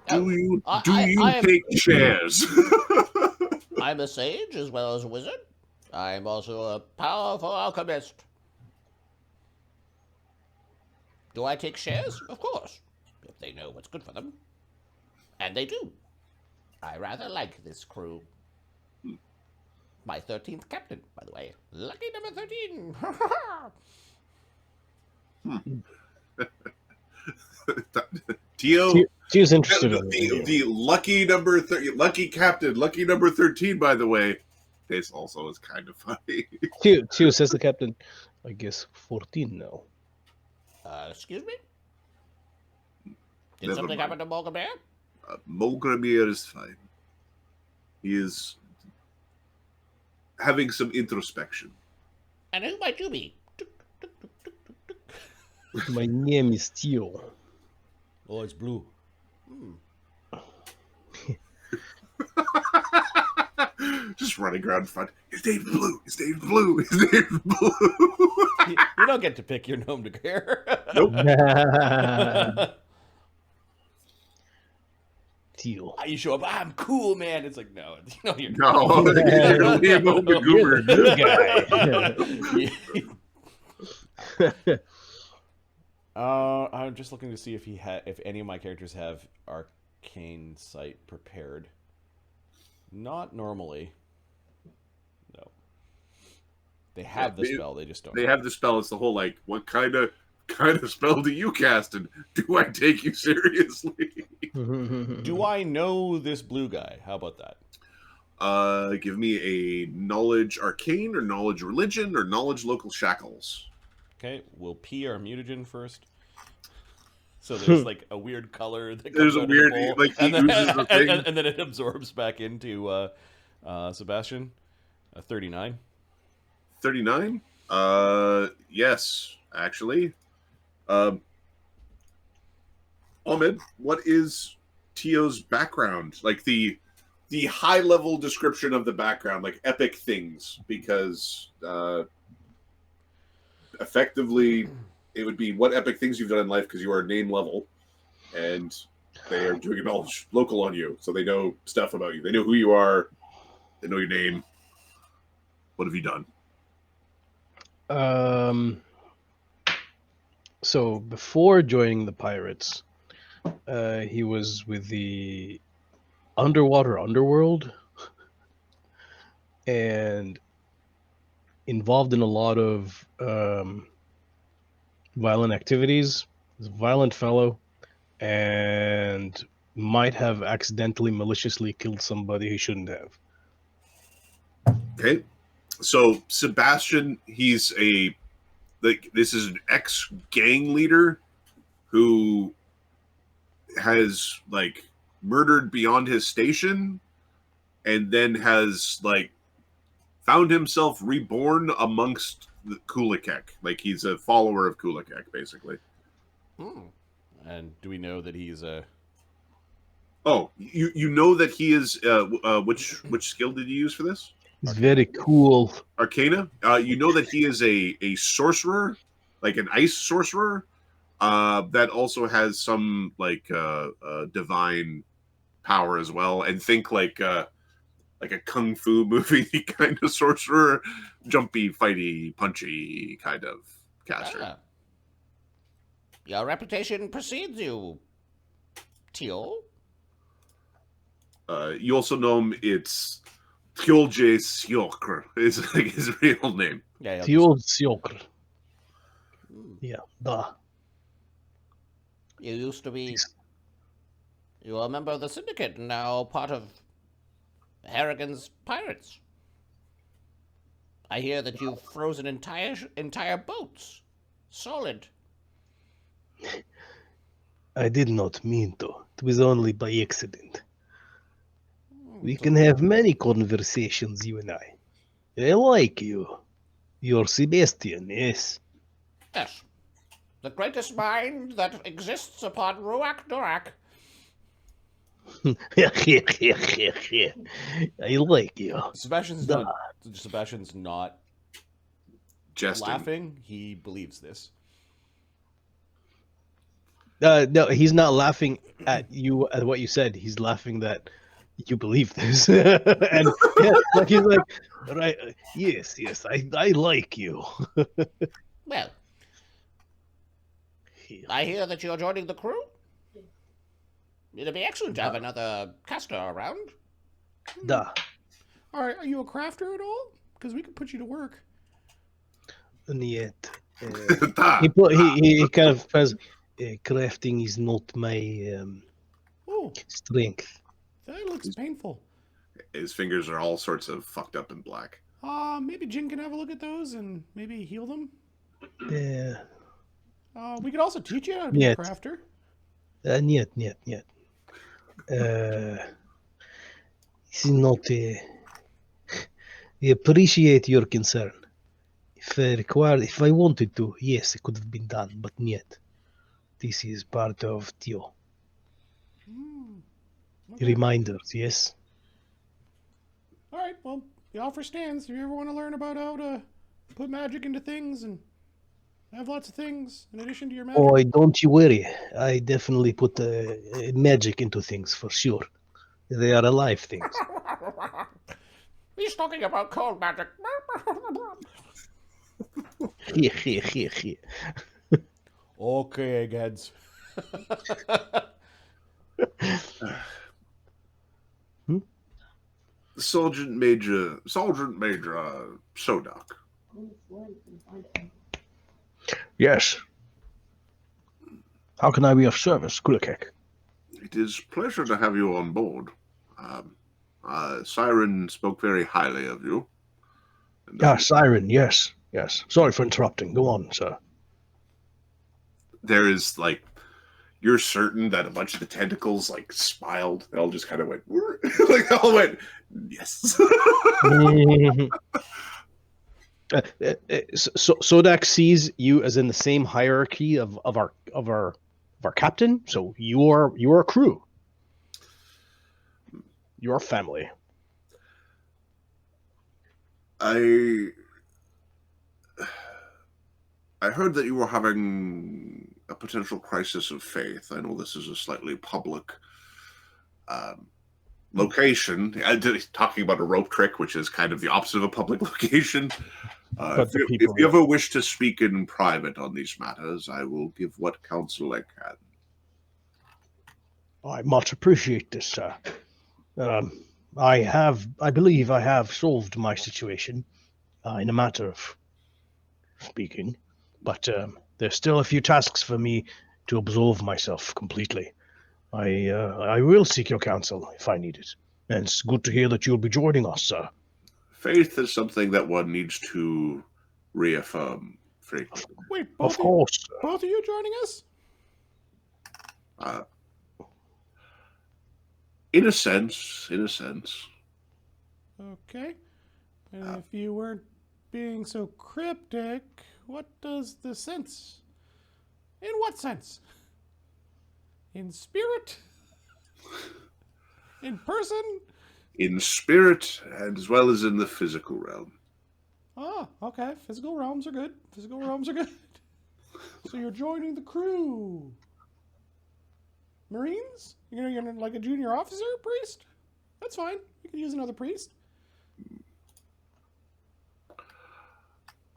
Do you take shares? I'm a sage as well as a wizard. I'm also a powerful alchemist. Do I take shares? Of course, if they know what's good for them. And they do. I rather like this crew. My 13th captain, by the way. Lucky number 13. Tyo. Tyo's interested in The lucky number lucky captain, lucky number 13, by the way. This also is kind of funny. Tyo says the captain, I guess 14 now. Excuse me? Did Never something mind. happen to Molgromere? Molgromere is fine. He is having some introspection. And who might you be? My name is Tyo. Oh, it's blue. Just running around front. His name's Blue. His name's Blue. His name's Blue. You don't get to pick your gnome to care. Nope. Tyo. You show up, I'm cool, man. It's like, no, you're No, you're Liam Open You're Goober. the new guy. I'm just looking to see if if any of my characters have arcane sight prepared. Not normally. No. They have the spell, they just don't. They have the spell. It's the whole like, what kind of spell do you cast, and do I take you seriously? Do I know this blue guy? How about that? Give me a knowledge arcane, or knowledge religion, or knowledge local shackles. Okay, we'll pee our mutagen first. So there's like a weird color that comes There's a out of weird, the bowl, like, he and then, oozes the thing. and then it absorbs back into Sebastian. 39. 39? Yes, actually. Ahmed, what is Tyo's background? Like the high-level description of the background, like epic things, because effectively it would be what epic things you've done in life because you are name level, and they are doing it all local on you, so they know stuff about you. They know who you are. They know your name. What have you done? So before joining the pirates, he was with the underworld and involved in a lot of violent activities. He's a violent fellow and might have accidentally, maliciously killed somebody he shouldn't have. Okay. So Sebastian, this is an ex-gang leader who has like murdered beyond his station, and then has like found himself reborn amongst the Kulekek. Like he's a follower of Kulekek, basically. And do we know that he's a... Oh, you know that he is which skill did you use for this? He's very cool. Arcana. You know that he is a sorcerer, like an ice sorcerer, that also has some like divine power as well. And think like a kung fu movie kind of sorcerer, jumpy, fighty, punchy kind of caster. Ah. Your reputation precedes you, Tyo. You also know him. It's Tjolje Sjokr is like his real name. Yeah, Tyo Sjokr. Hmm. Yeah, da. You used to be. You were a member of the syndicate, and now part of Harrigan's pirates. I hear that you've frozen entire boats, solid. I did not mean to. It was only by accident. We can have many conversations, you and I. I like you. You're Sebastian, yes. Yes, the greatest mind that exists upon Ruach Dorak. I like you. Sebastian's not Jesting. laughing. He believes this. No, he's not laughing at you at what you said. He's laughing that you believe this, and yeah, like he's like, right? Yes, I like you. Well, I hear that you're joining the crew. It'd be excellent to have another caster around. Da, All right, are you a crafter at all? Because we could put you to work. and yet Da. he kind of says, crafting is not my Oh, strength. that looks painful. His fingers are all sorts of fucked up and black. Maybe Jin can have a look at those and maybe heal them. Yeah, We could also teach you how to be Yes. a crafter. and yet. It's not. We appreciate your concern. If I wanted to, yes, it could have been done, but yet. This is part of Tyo. Okay. Reminders, yes. All right, well, the offer stands. If you ever want to learn about how to put magic into things and have lots of things in addition to your magic. Oh, don't you worry. I definitely put magic into things for sure. They are alive things. He's talking about cold magic. Here. Okay, eggheads. Sergeant Major Sodak. Yes. How can I be of service, Kulekek? It is a pleasure to have you on board. Siren spoke very highly of you. And, Siren, yes. Sorry for interrupting. Go on, sir. there is like, you're certain that a bunch of the tentacles like smiled. They all just kind of went, like they all went, yes. Sodak sees you as in the same hierarchy of our captain. So you are a crew. Your family. I heard that you were having a potential crisis of faith. I know this is a slightly public location. Talking about a rope trick, which is kind of the opposite of a public location. If you ever wish to speak in private on these matters, I will give what counsel I can. I much appreciate this, sir. I believe I have solved my situation in a matter of speaking, but there's still a few tasks for me to absolve myself completely. I will seek your counsel if I need it, and it's good to hear that you'll be joining us, sir. Faith is something that one needs to reaffirm frequently. Wait, Of course. both of you joining us? In a sense. Okay. And if you weren't being so cryptic, what does the sense? In what sense? In spirit? In person? In spirit, and as well as in the physical realm. Ah, okay. Physical realms are good. So you're joining the crew. Marines? You're like a junior officer? Priest? That's fine. You can use another priest.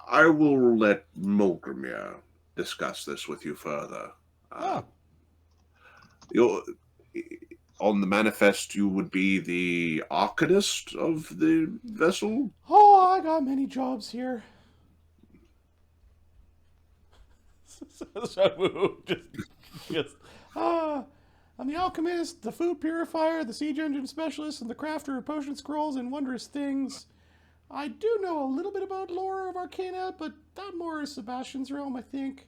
I will let Molgromere discuss this with you further. on the manifest you would be the arcanist of the vessel. Oh, I got many jobs here. So just I'm the alchemist, the food purifier, the siege engine specialist, and the crafter of potion scrolls and wondrous things. I do know a little bit about lore of Arcana, but that more is Sebastian's realm, I think.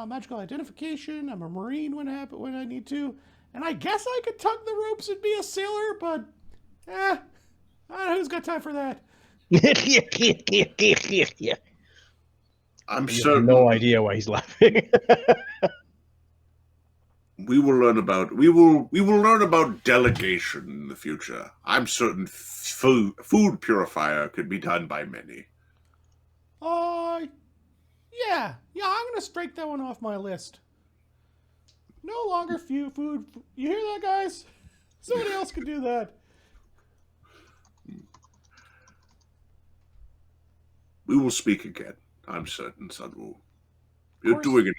Magical identification. I'm a marine when I need to, and I guess I could tug the ropes and be a sailor, but I don't know who's got time for that. I'm You have certain no idea why he's laughing. we will learn about delegation in the future. I'm certain food purifier could be done by many. Yeah, I'm gonna strike that one off my list. No longer food. You hear that, guys? Somebody else could do that. We will speak again. I'm certain, Sunwoo.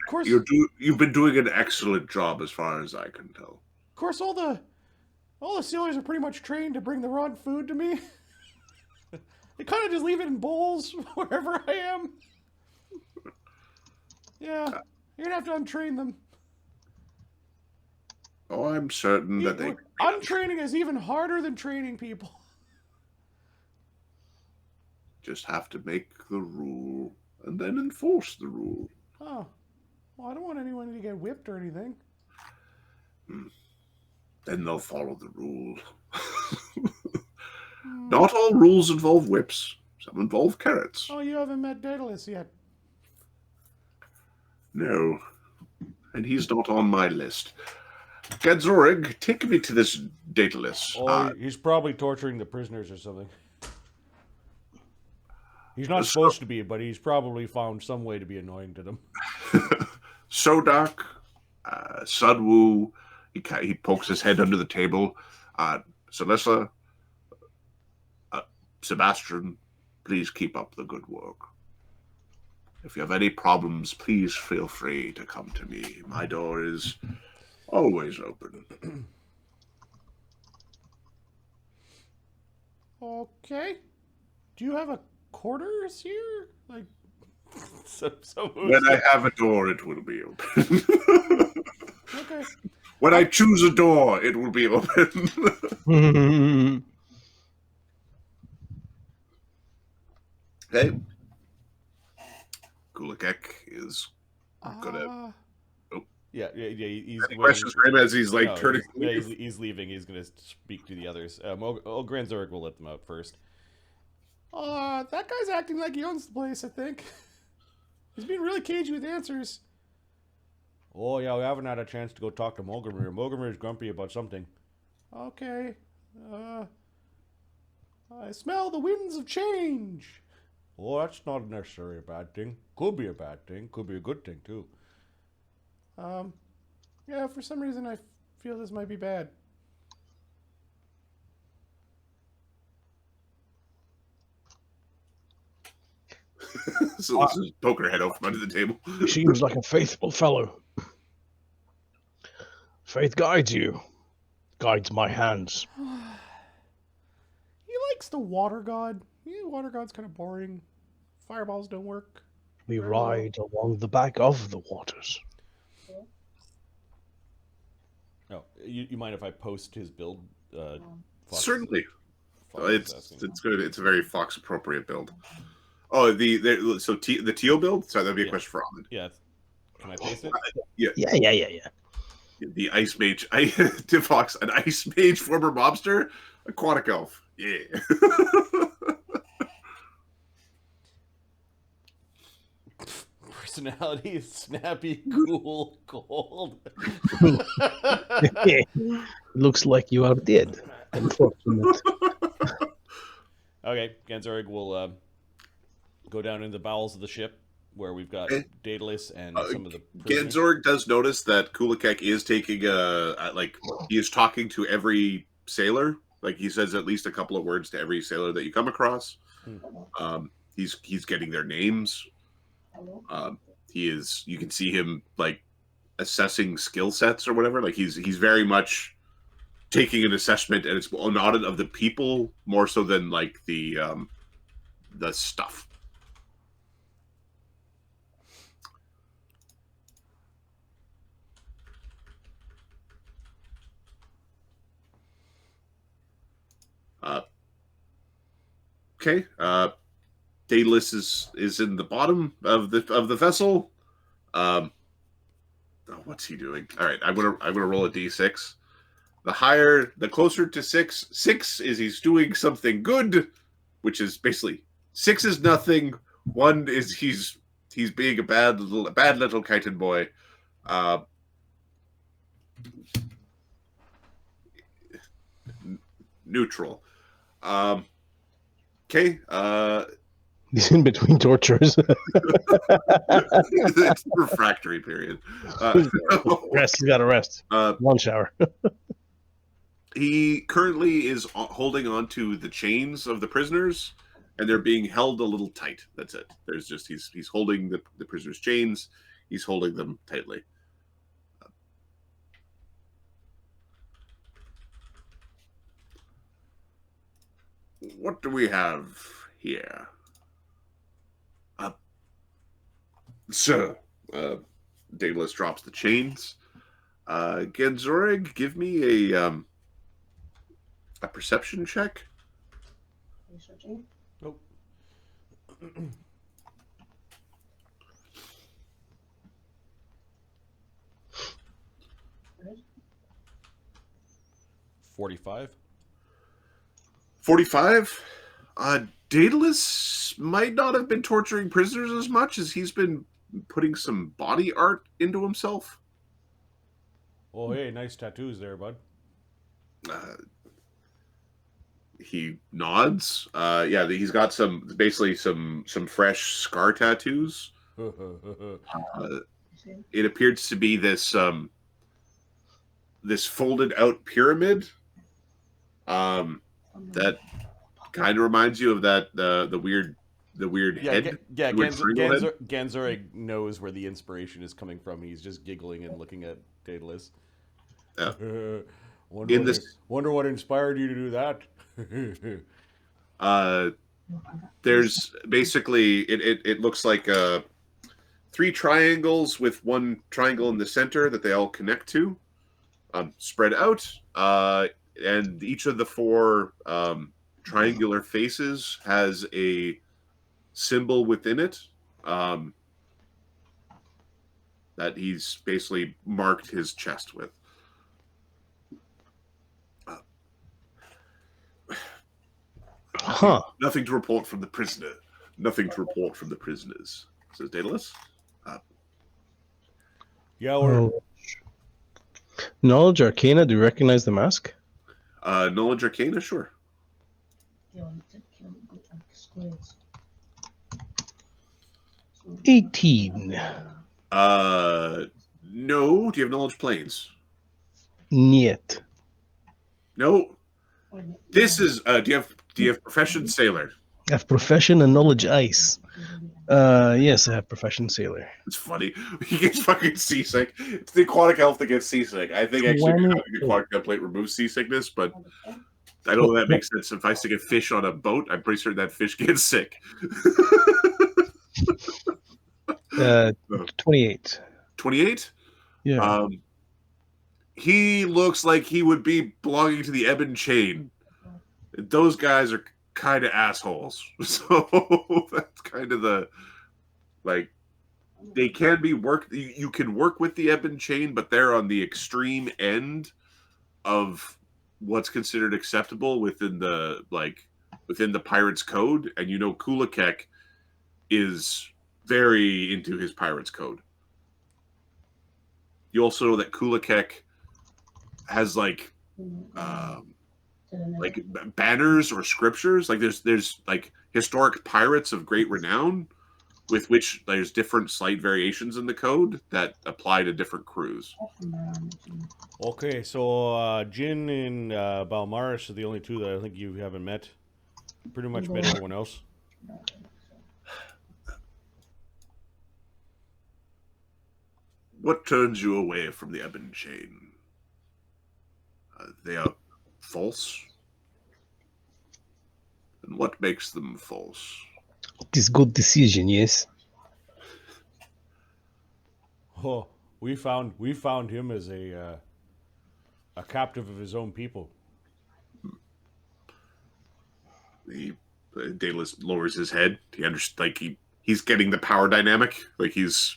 Course, You've been doing an excellent job as far as I can tell. Of course, all the sailors are pretty much trained to bring the rotten food to me. They kind of just leave it in bowls wherever I am. Yeah, you're gonna have to untrain them. Oh, I'm certain that they... Untraining is even harder than training people. Just have to make the rule and then enforce the rule. Oh, well, I don't want anyone to get whipped or anything. Then they'll follow the rule. Not all rules involve whips. Some involve carrots. Oh, you haven't met Daedalus yet. No. And he's not on my list. Ganzorig, take me to this Daedalus. Oh, he's probably torturing the prisoners or something. He's not supposed to be, but he's probably found some way to be annoying to them. Sodak, Sunwoo, he pokes his head under the table. Celessa, Sebastian, please keep up the good work. If you have any problems, please feel free to come to me. My door is always open. Okay. Do you have a quarters here? Like, when I have a door, it will be open. Okay. When I choose a door, it will be open. Okay. Kulekek is gonna. Yeah. He's Any questions for him as he's like turning? He's leaving. He's gonna speak to the others. Ganzorig will let them out first. That guy's acting like he owns the place, I think. He's being really cagey with answers. Oh, yeah, we haven't had a chance to go talk to Molgromere. Molgromere's grumpy about something. Okay. I smell the winds of change. Oh, that's not necessarily a bad thing. Could be a bad thing. Could be a good thing, too. Yeah, for some reason I feel this might be bad. So let's just poke her head out from under the table. Seems like a faithful fellow. Faith guides you. Guides my hands. He likes the water god. Yeah, water god's kind of boring. Fireballs don't work. We ride along the back of the waters. Oh, you mind if I post his build? Fox? Certainly. Fox It's good. It's a very Fox appropriate build. Oh, the Tyo build. Sorry, that'd be a question for Ahmed. Yeah. Can I paste it? Yeah. The ice mage, to Fox, an ice mage, former mobster, aquatic elf. Yeah. Personality is snappy, cool, cold. Looks like you outdid. Unfortunate. Okay, Ganzorig will go down in the bowels of the ship where we've got Daedalus and some of the prisoners. Ganzorig does notice that Kulekek is taking he is talking to every sailor. Like he says at least a couple of words to every sailor that you come across. He's getting their names. You can see him like assessing skill sets or whatever. Like he's very much taking an assessment, and it's an audit of the people more so than like the stuff. Okay. Daedalus is in the bottom of the vessel. What's he doing? All right, I'm gonna roll a d6. The closer to 6. 6 is he's doing something good, which is basically 6 is nothing. 1 is he's being a bad little kitten boy. Neutral. Okay. He's in between tortures. It's refractory period. Rest. He's got to rest. One shower. He currently is holding on to the chains of the prisoners, and they're being held a little tight. That's it. There's just he's holding the prisoners' chains. He's holding them tightly. What do we have here? Sir, Daedalus drops the chains. Ganzorig, give me a perception check. Nope. 45. 45. Daedalus might not have been torturing prisoners as much as he's been putting some body art into himself. Oh, hey, nice tattoos there, bud. He nods. Yeah, he's got some fresh scar tattoos. It appears to be this folded out pyramid. That kind of reminds you of that the weird head. Ganzorig knows where the inspiration is coming from. He's just giggling and looking at Daedalus. Wonder what inspired you to do that. There's basically it looks like 3 triangles with 1 triangle in the center that they all connect to, spread out, and each of the 4 triangular faces has a symbol within it that he's basically marked his chest with. Nothing to report from the prisoner. Nothing to report from the prisoners, says Daedalus. Knowledge Arcana, do you recognize the mask? Knowledge Arcana, sure. 18. No. Do you have Knowledge Planes? Niet. No. This is. Do you have Profession Sailor? I have Profession and Knowledge Ice. Yes, I have Profession Sailor. It's funny. He gets fucking seasick. It's the aquatic elf that gets seasick. I think actually having the aquatic template removes seasickness, but I don't know if that makes sense. If I stick a fish on a boat, I'm pretty certain that fish gets sick. 28. 28? Yeah. He looks like he would be belonging to the Ebon Chain. Those guys are kind of assholes. So that's kind of the, like, they can be worked. You can work with the Ebon Chain, but they're on the extreme end of what's considered acceptable within the pirate's code. And you know, Kulekek is very into his pirate's code. You also know that Kulekek has like banners or scriptures. Like there's like historic pirates of great renown with which there's different slight variations in the code that apply to different crews. Okay, so Jin and Balmaris are the only 2 that I think you haven't met. Pretty much met everyone else. What turns you away from the Ebon Chain? They are false? And what makes them false? It is good decision, yes. Oh, we found him as a captive of his own people. Daedalus lowers his head. He's getting the power dynamic. Like he is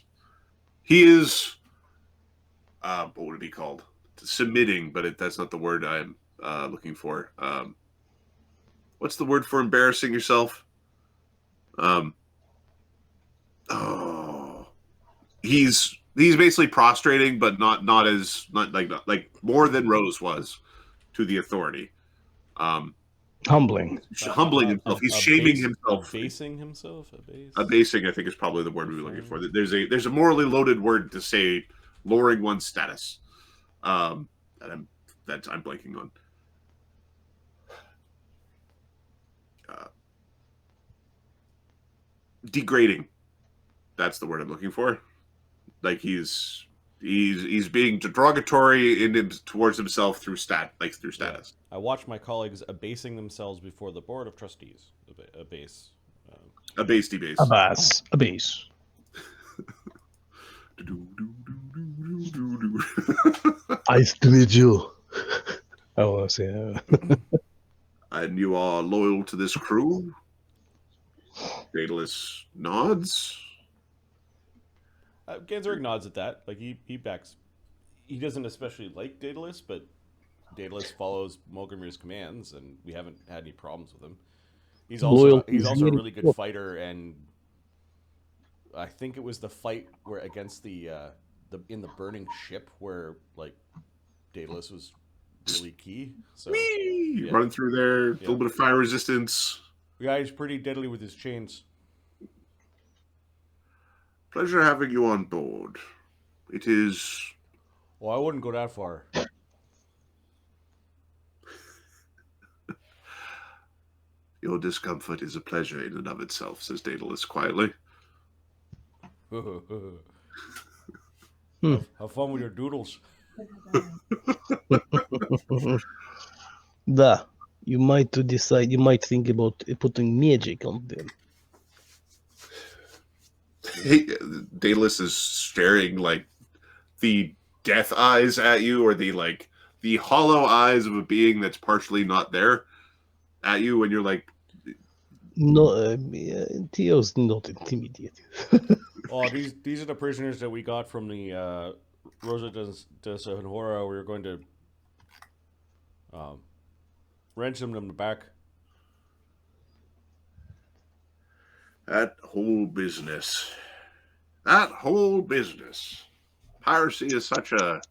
what would it be called? Submitting, but that's not the word I'm looking for. What's the word for embarrassing yourself? He's basically prostrating, but not like more than Rose was to the authority. Humbling. Humbling himself. He's shaming himself. Abasing himself. Abasing, I think, is probably the word we were looking for. There's a morally loaded word to say lowering one's status. That I'm blanking on. Degrading. That's the word I'm looking for. Like he's being derogatory towards himself through status. Yeah. I watched my colleagues abasing themselves before the board of trustees. Abase. Debase. Abase. Nice to meet you. I want to say. And you are loyal to this crew? Daedalus nods. Ganzorig nods at that. Like he backs. He doesn't especially like Daedalus, but Daedalus follows Molgromere's commands, and we haven't had any problems with him. He's also a really good fighter, and I think it was the fight where against the in the burning ship where like Daedalus was really key. So yeah. Run through there, a little bit of fire resistance. The guy's pretty deadly with his chains. Pleasure having you on board. It is. Well, I wouldn't go that far. Your discomfort is a pleasure in and of itself, says Daedalus quietly. Have fun with your doodles. Da. You might think about putting magic on them. Hey, Daedalus is staring like the death eyes at you, or the hollow eyes of a being that's partially not there at you when you're like, no, Tyo's not intimidated. Oh, these are the prisoners that we got from the Rosa De Senhora. We were going to ransom them back. That whole business. Piracy is such a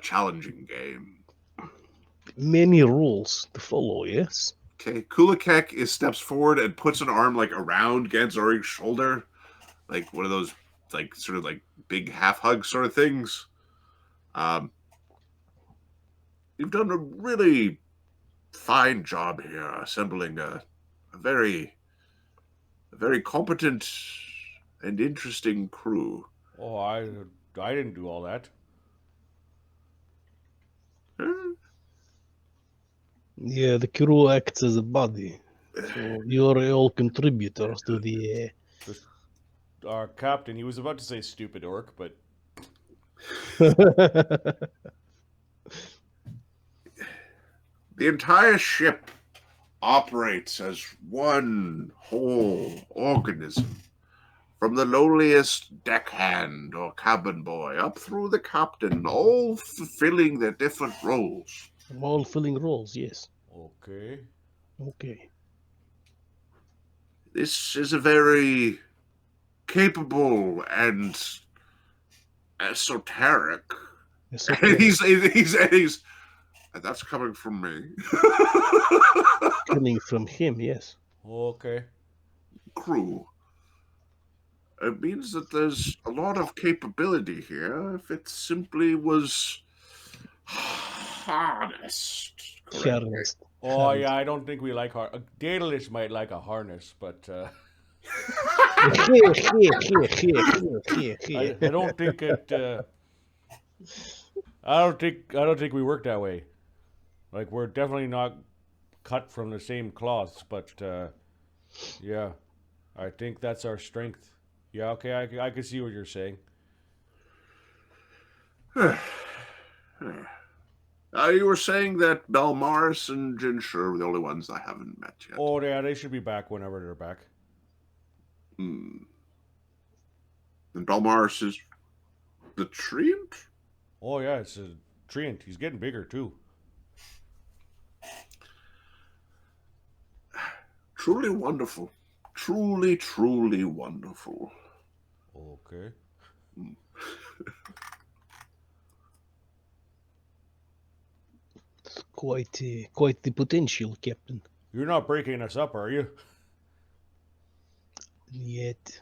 challenging game. Many rules to follow, yes? Okay, Kulekek steps forward and puts an arm like around Ganzorig's shoulder. Like one of those sort of big half hug sort of things. You've done a really fine job here assembling a very competent and interesting crew. Oh, I didn't do all that. Huh? Yeah, the crew acts as a body. So you're all contributors to the... Our captain, he was about to say stupid orc, but... The entire ship operates as one whole organism. From the lowliest deckhand or cabin boy up through the captain, all fulfilling their different roles. All filling roles, yes. Okay. This is a very capable and esoteric. And he's and that's coming from me. Coming from him, yes. Okay. Crew. It means that there's a lot of capability here if it simply was harnessed. Harnessed. Oh, yeah, I don't think we like Daedalus might like a harness, but I don't think it. I don't think we work that way. Like, we're definitely not cut from the same cloths, but, yeah, I think that's our strength. Yeah, okay, I can see what you're saying. You were saying that Belmaris and Jinshur were the only ones I haven't met yet. Oh, yeah, they should be back whenever they're back. And Belmaris is the treant? Oh, yeah, it's a treant. He's getting bigger, too. Truly wonderful. Truly, truly wonderful. Okay. Quite the potential, Captain. You're not breaking us up, are you? Yet.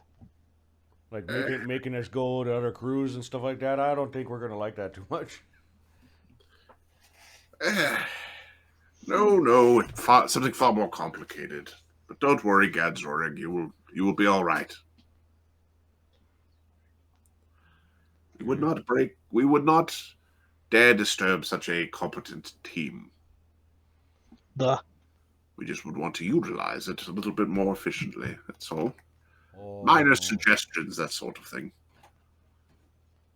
Like, making us go to other crews and stuff like that? I don't think we're going to like that too much. No, something far more complicated. But don't worry, Ganzorig, you will be all right. We would not dare disturb such a competent team. Duh. We just would want to utilize it a little bit more efficiently, that's all. Oh. Minor suggestions, that sort of thing.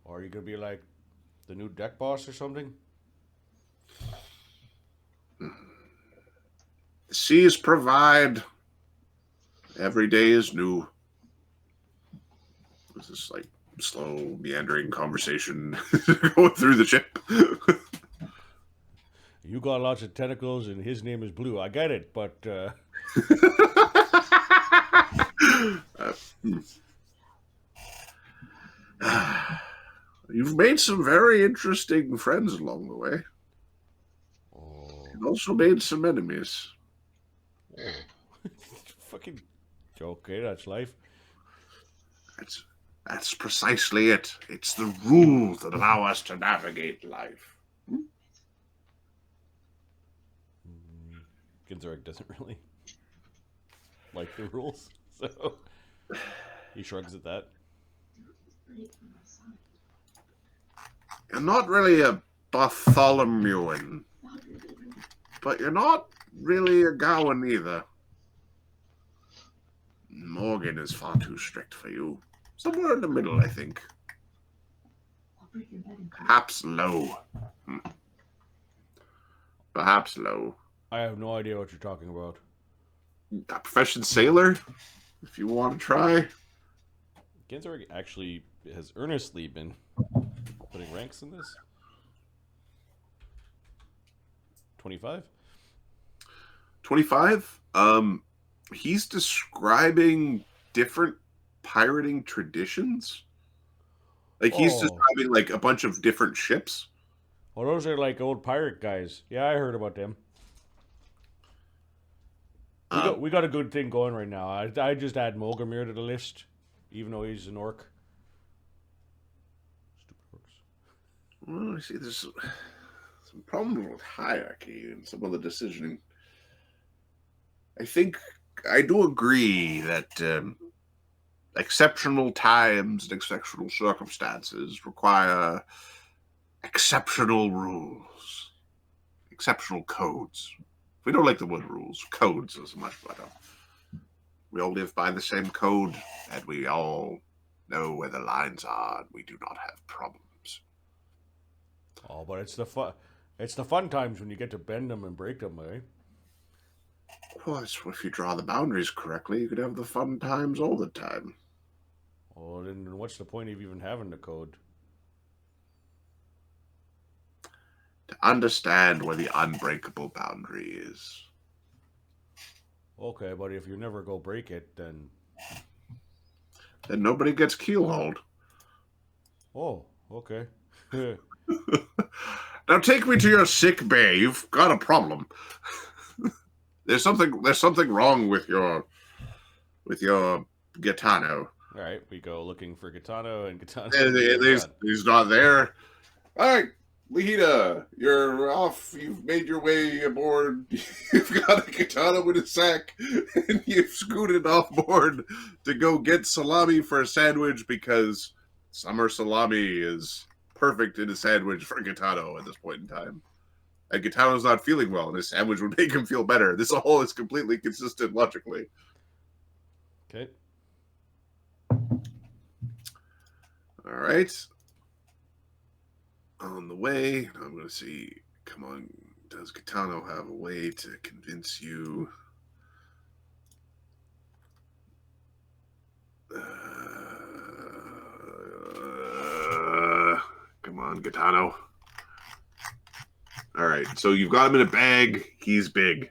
Or are you going to be like the new deck boss or something? The seas provide. Every day is new. This is like slow, meandering conversation going through the ship. You got lots of tentacles and his name is Blue. I get it, but... You've made some very interesting friends along the way. Oh. You've also made some enemies. Fucking... Okay, that's life. That's precisely it. It's the rules that allow us to navigate life. Ganzorig doesn't really like the rules, so he shrugs at that. You're not really a Bartholomewan, but you're not really a Gowan either. Morgan is far too strict for you. Somewhere in the middle, I think. Perhaps low. Perhaps low. I have no idea what you're talking about. A profession sailor, if you want to try. Ganzorig actually has earnestly been putting ranks in this. 25? 25? He's describing different pirating traditions. Like, he's describing, like, a bunch of different ships. Oh, those are like old pirate guys. Yeah, I heard about them. We got a good thing going right now. I just add Molgromere to the list, even though he's an orc. Stupid orcs. Well, I see there's some problems with hierarchy and some of the decisioning. I think I do agree that exceptional times and exceptional circumstances require exceptional rules, exceptional codes. We don't like the word rules. Codes is much better. We all live by the same code, and we all know where the lines are, and we do not have problems. Oh, but it's the fun times when you get to bend them and break them, eh? Of course, if you draw the boundaries correctly, you could have the fun times all the time. Oh, then what's the point of even having the code? To understand where the unbreakable boundary is. Okay, but if you never go break it, then Nobody gets keelhauled. Oh, okay. Now take me to your sick bay. You've got a problem. There's something wrong with your Gotano. All right, we go looking for Gotano, and Gotano. He's not there. All right, Li Hida, you're off. You've made your way aboard. You've got a Gotano in a sack, and you've scooted off board to go get salami for a sandwich because summer salami is perfect in a sandwich for Gotano at this point in time. and Gotano's not feeling well, and this sandwich would make him feel better. This all is completely consistent logically. Okay. All right. On the way, I'm going to see. Come on, does Gotano have a way to convince you? Come on, Gotano. All right, so you've got him in a bag. He's big.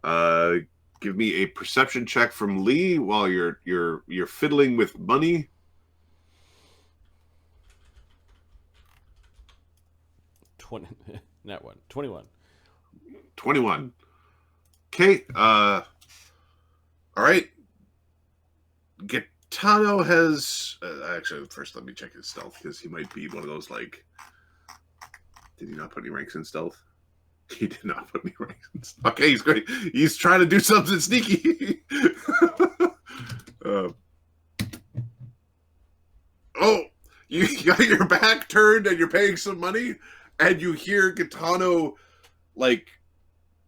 Give me a perception check from Lee while you're fiddling with money. 20, not one. 21. 21. Okay. All right. Gotano has actually first let me check his stealth because he might be one of those like. Did he not put any ranks in stealth? He did not put any ranks in stealth. Okay, he's great. He's trying to do something sneaky. Oh, you got your back turned and you're paying some money, and you hear Gotano like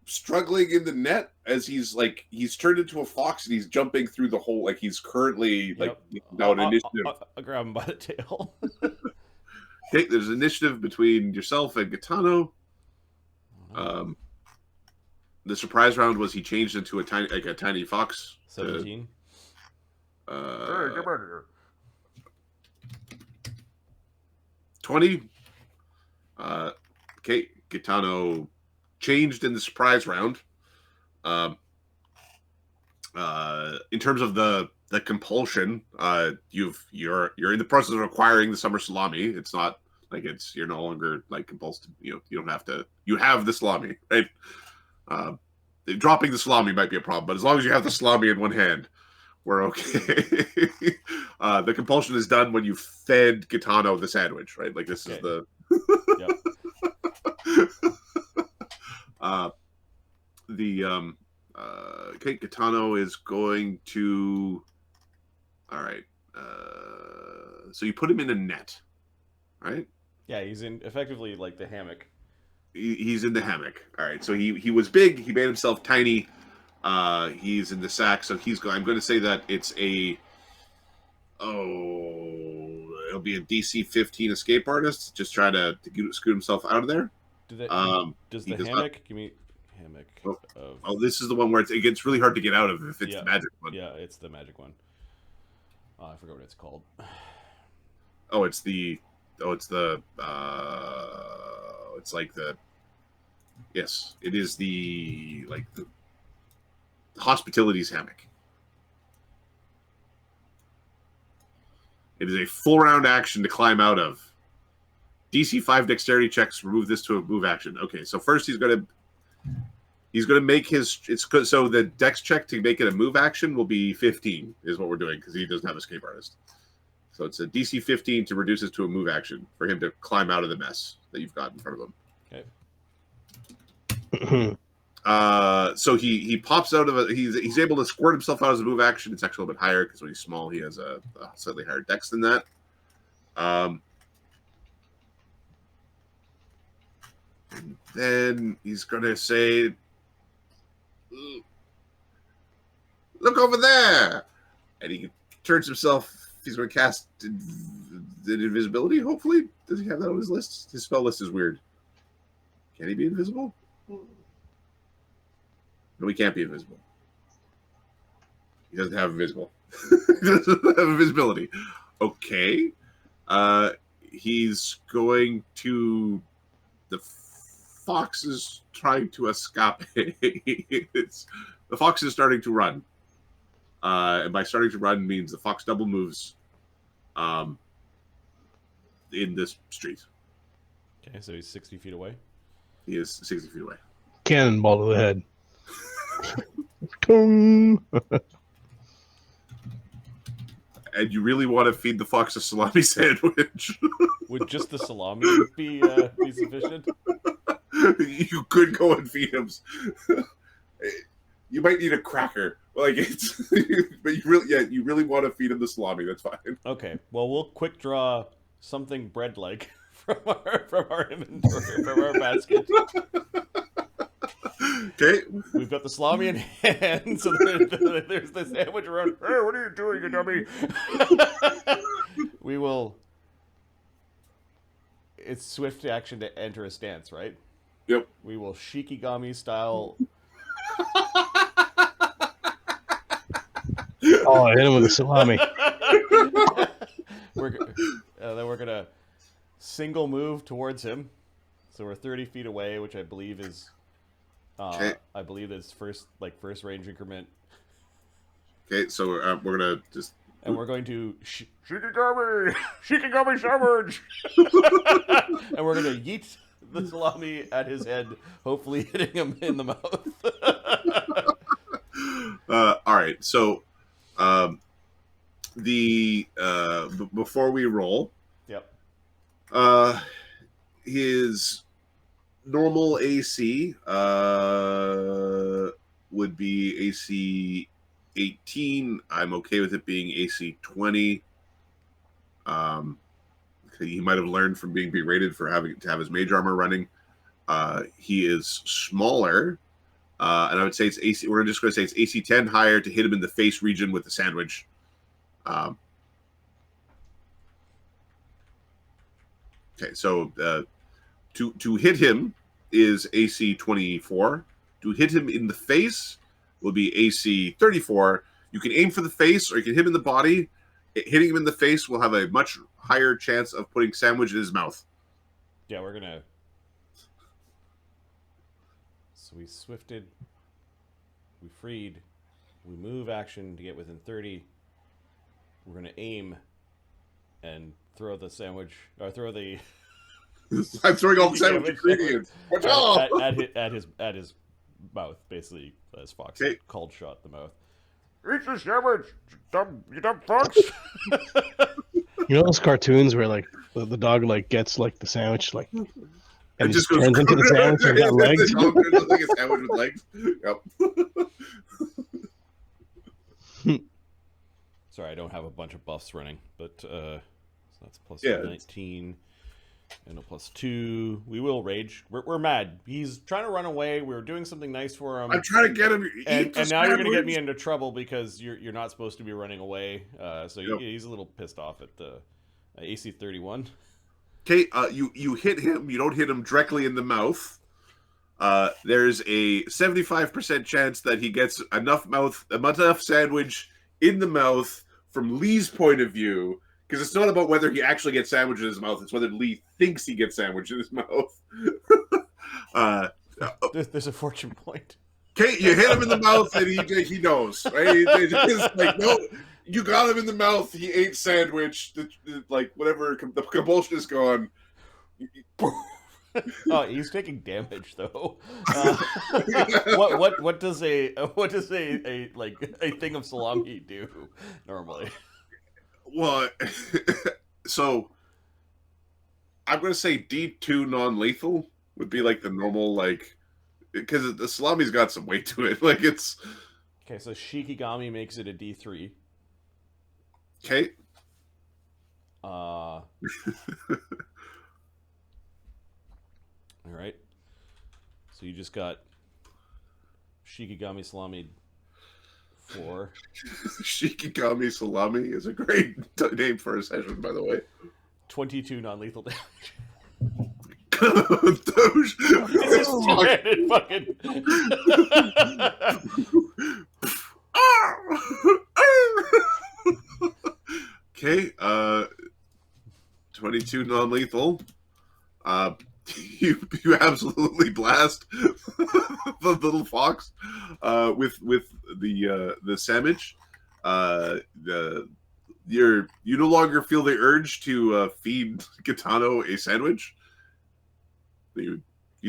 struggling in the net as he's turned into a fox and he's jumping through the hole like he's currently like now an initiative. I'll grab him by the tail. Okay, there's initiative between yourself and Gotano. The surprise round was he changed into a tiny fox. 17. Hey, come out here. 20. Okay, Gotano changed in the surprise round. In terms of the compulsion, you're in the process of acquiring the summer salami. It's not like you're no longer like compulsed. You don't have to. You have the salami, right? Dropping the salami might be a problem, but as long as you have the salami in one hand, we're okay. The compulsion is done when you fed Gotano the sandwich, right? Like this is the. Okay, Gotano is going to. All right. So you put him in a net, right? Yeah, he's in effectively like the hammock. He's in the hammock. All right. So he was big. He made himself tiny. He's in the sack. So I'm going to say that it's it'll be a DC 15 escape artist. Just try to scoot himself out of there. Does the hammock give me hammock? This is the one where it gets really hard to get out of if it's the magic one. Yeah, it's the magic one. I forgot what it's called. Yes, it is the hospitalities hammock. It is a full round action to climb out of. DC 5 dexterity checks remove this to a move action. Okay, so first he's gonna make so the dex check to make it a move action will be 15 is what we're doing because he doesn't have escape artist. So it's a DC 15 to reduce it to a move action for him to climb out of the mess that you've got in front of him. Okay. So he pops out of it. He's able to squirt himself out as a move action. It's actually a little bit higher because when he's small, he has a slightly higher dex than that. And then he's going to say, "Look over there!" And he turns himself. He's going to cast the invisibility, hopefully. Does he have that on his list? His spell list is weird. Can he be invisible? No, he can't be invisible. He doesn't have invisible. He doesn't have invisibility. Okay. He's going to... The fox is trying to escape. The fox is starting to run. And by starting to run means the fox double moves in this street. Okay, so he's 60 feet away. He is 60 feet away. Cannonball to the head. Tung. And you really want to feed the fox a salami sandwich? Would just the salami be sufficient? You could go and feed him. You might need a cracker, but you really want to feed him the salami. That's fine. Okay, well we'll quick draw something bread-like from our inventory, from our basket. Okay. We've got the salami in hand, so there's the sandwich around. Hey, what are you doing, you dummy? We will. It's swift action to enter a stance, right? Yep. We will Shikigami style. Oh, I hit him with a salami. Then we're gonna single move towards him. So we're 30 feet away, which I believe is. Okay. I believe is first range increment, Okay, so we're gonna just. and we're going to Shikigami! Shikigami sandwich! and we're gonna yeet the salami at his head, hopefully hitting him in the mouth. All right, so before we roll, Yep. his normal AC would be AC 18. I'm okay with it being AC 20. He might have learned from being berated for having to have his mage armor running. He is smaller, and I would say it's AC. We're just going to say it's AC 10 higher to hit him in the face region with the sandwich. Okay, so to hit him is AC 24. To hit him in the face will be AC 34. You can aim for the face or you can hit him in the body. Hitting him in the face will have a much higher chance of putting sandwich in his mouth. Yeah, we're gonna. So we swifted, we freed, we move action to get within 30. We're gonna aim and throw the sandwich, or throw the. I'm throwing all the sandwich ingredients. Watch out! At his mouth, basically, as Fox Okay. called shot the mouth. Eat the sandwich, you dumb fucks! You know those cartoons where like the dog like gets like the sandwich like and It just turns into the sandwich and got legs. It turns like a sandwich with legs. Yep. Sorry, I don't have a bunch of buffs running, but so that's plus Yeah, 19 and a plus 2. We will rage. We're mad. He's trying to run away. We were doing something nice for him. I'm trying to get him. And now you're going to get me into trouble because you're not supposed to be running away. So Yep. he's a little pissed off at the AC 31. Okay, you hit him. You don't hit him directly in the mouth. There's a 75% chance that he gets enough sandwich in the mouth from Lee's point of view, because it's not about whether he actually gets sandwich in his mouth; it's whether Lee thinks he gets sandwich in his mouth. There's a fortune point. Okay, you hit him in the mouth, and he knows, right? It's like, no, you got him in the mouth. He ate sandwich. Like whatever, the compulsion is gone. Oh, he's taking damage though. What does a thing of salami do normally? Well, so I'm going to say D2 non-lethal would be like the normal, like, because the salami's got some weight to it. Like it's Okay, so Shikigami makes it a D3. okay. All right. So you just got Shikigami Salami 4. Shikigami Salami is a great name for a session, by the way. 22 non-lethal damage. Those- This is two-handed fucking. Okay, 22 non-lethal. You absolutely blast the little fox with the sandwich. You no longer feel the urge to feed Gotano a sandwich. You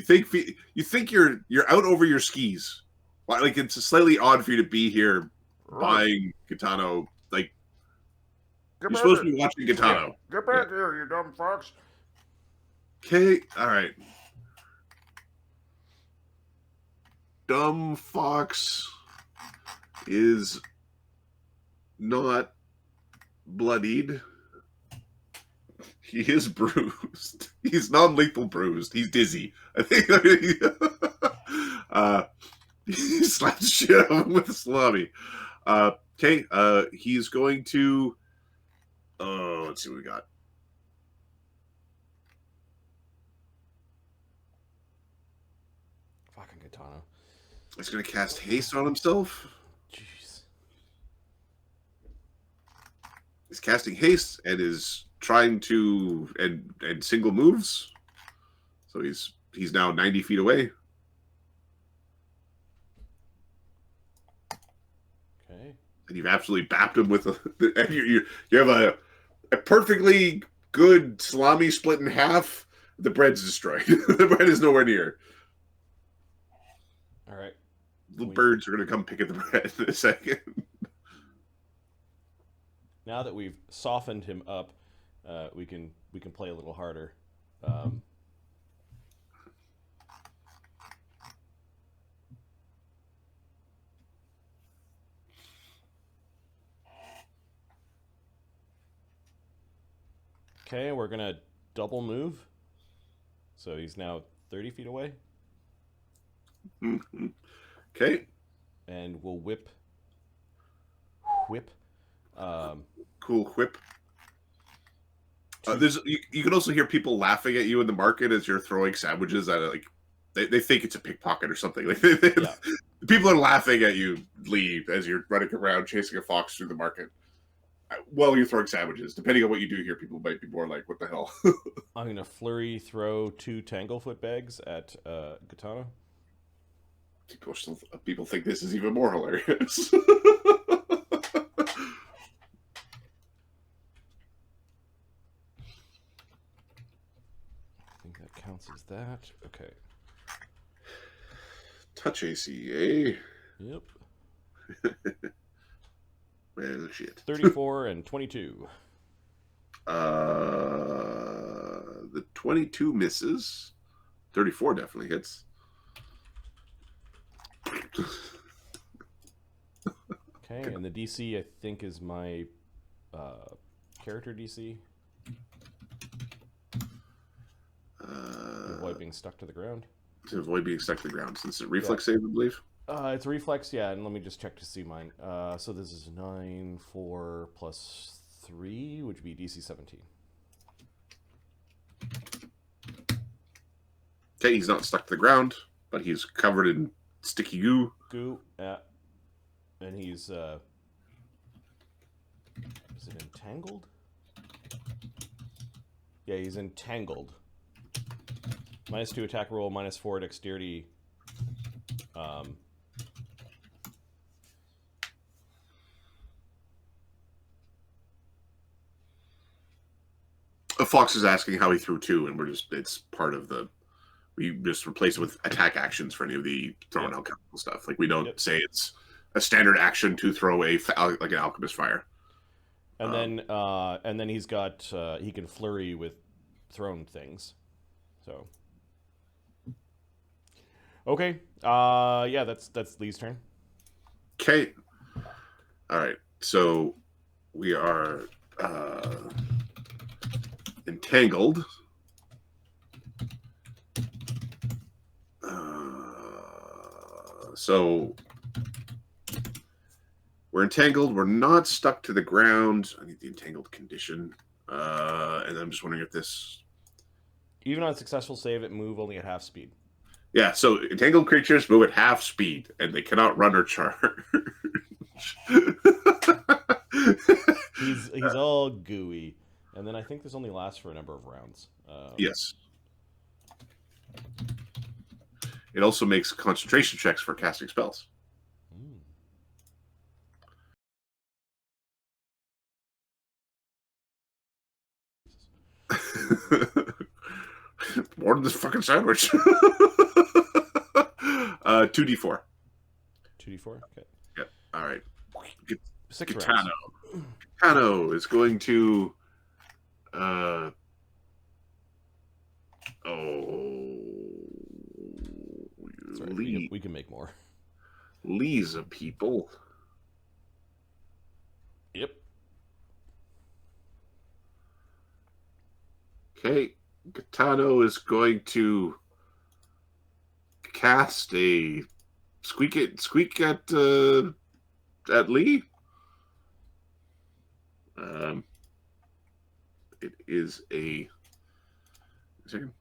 think you're out over your skis. Like it's slightly odd for you to be here buying Gotano. Like you're supposed to be watching Gotano. Get back here, you dumb fox! Okay, all right. Dumb fox is not bloodied. He is bruised. He's non-lethal bruised. He's dizzy. I think he slapped the shit out of him with a salami. Okay, he's going to... Oh, let's see what we got. Fucking Gotano. He's going to cast haste on himself. Jeez. He's casting haste and is trying to and single moves. So he's now 90 feet away. Okay. And you've absolutely bapped him with and you have a perfectly good salami split in half. The bread's destroyed. The bread is nowhere near. All right. Little birds are going to come pick at the bread in a second. Now that we've softened him up, we can play a little harder. Okay, we're gonna double move. So he's now 30 feet away. Okay. And we'll whip. Cool whip. There's you can also hear people laughing at you in the market as you're throwing sandwiches at it. Like they think it's a pickpocket or something. Like Yeah. People are laughing at you, Lee, as you're running around chasing a fox through the market. While you're throwing sandwiches, depending on what you do here, people might be more like, "What the hell?" I'm gonna flurry throw 2 Tanglefoot bags at Gotano. People think this is even more hilarious. I think that counts as that. Okay. Touch AC, eh? Yep. Well, shit. 34 and 22. The 22 misses. 34 definitely hits. Okay, and the DC I think is my character DC. Avoid being stuck to the ground. To avoid being stuck to the ground, since it's a reflex save, I believe. It's reflex, yeah, and let me just check to see mine. So this is 9, 4 plus 3, which would be DC 17. Okay, he's not stuck to the ground, but he's covered in sticky goo. Yeah. And he's, is it entangled? Yeah, he's entangled. -2 attack roll, -4 dexterity. Fox is asking how he threw 2, and it's part of we just replace it with attack actions for any of the throwing alchemical stuff. Like, we don't say it's a standard action to throw like an alchemist fire. And then he's got he can flurry with thrown things. So okay, yeah, that's Lee's turn. Okay, all right. So we are entangled. So we're entangled. We're not stuck to the ground. I need the entangled condition. And I'm just wondering if this... Even on a successful save, it move only at half speed. Yeah, so entangled creatures move at half speed, and they cannot run or charge. He's all gooey. And then I think this only lasts for a number of rounds. Yes. It also makes concentration checks for casting spells. More than this fucking sandwich. 2d4. 2d4? Okay. Yep. All right. 6 rounds. Gotano. Gotano is going to... Sorry, Lee. we can make more. Lee's a people. Yep. Okay, Gotano is going to cast a squeak at Lee. It is a second.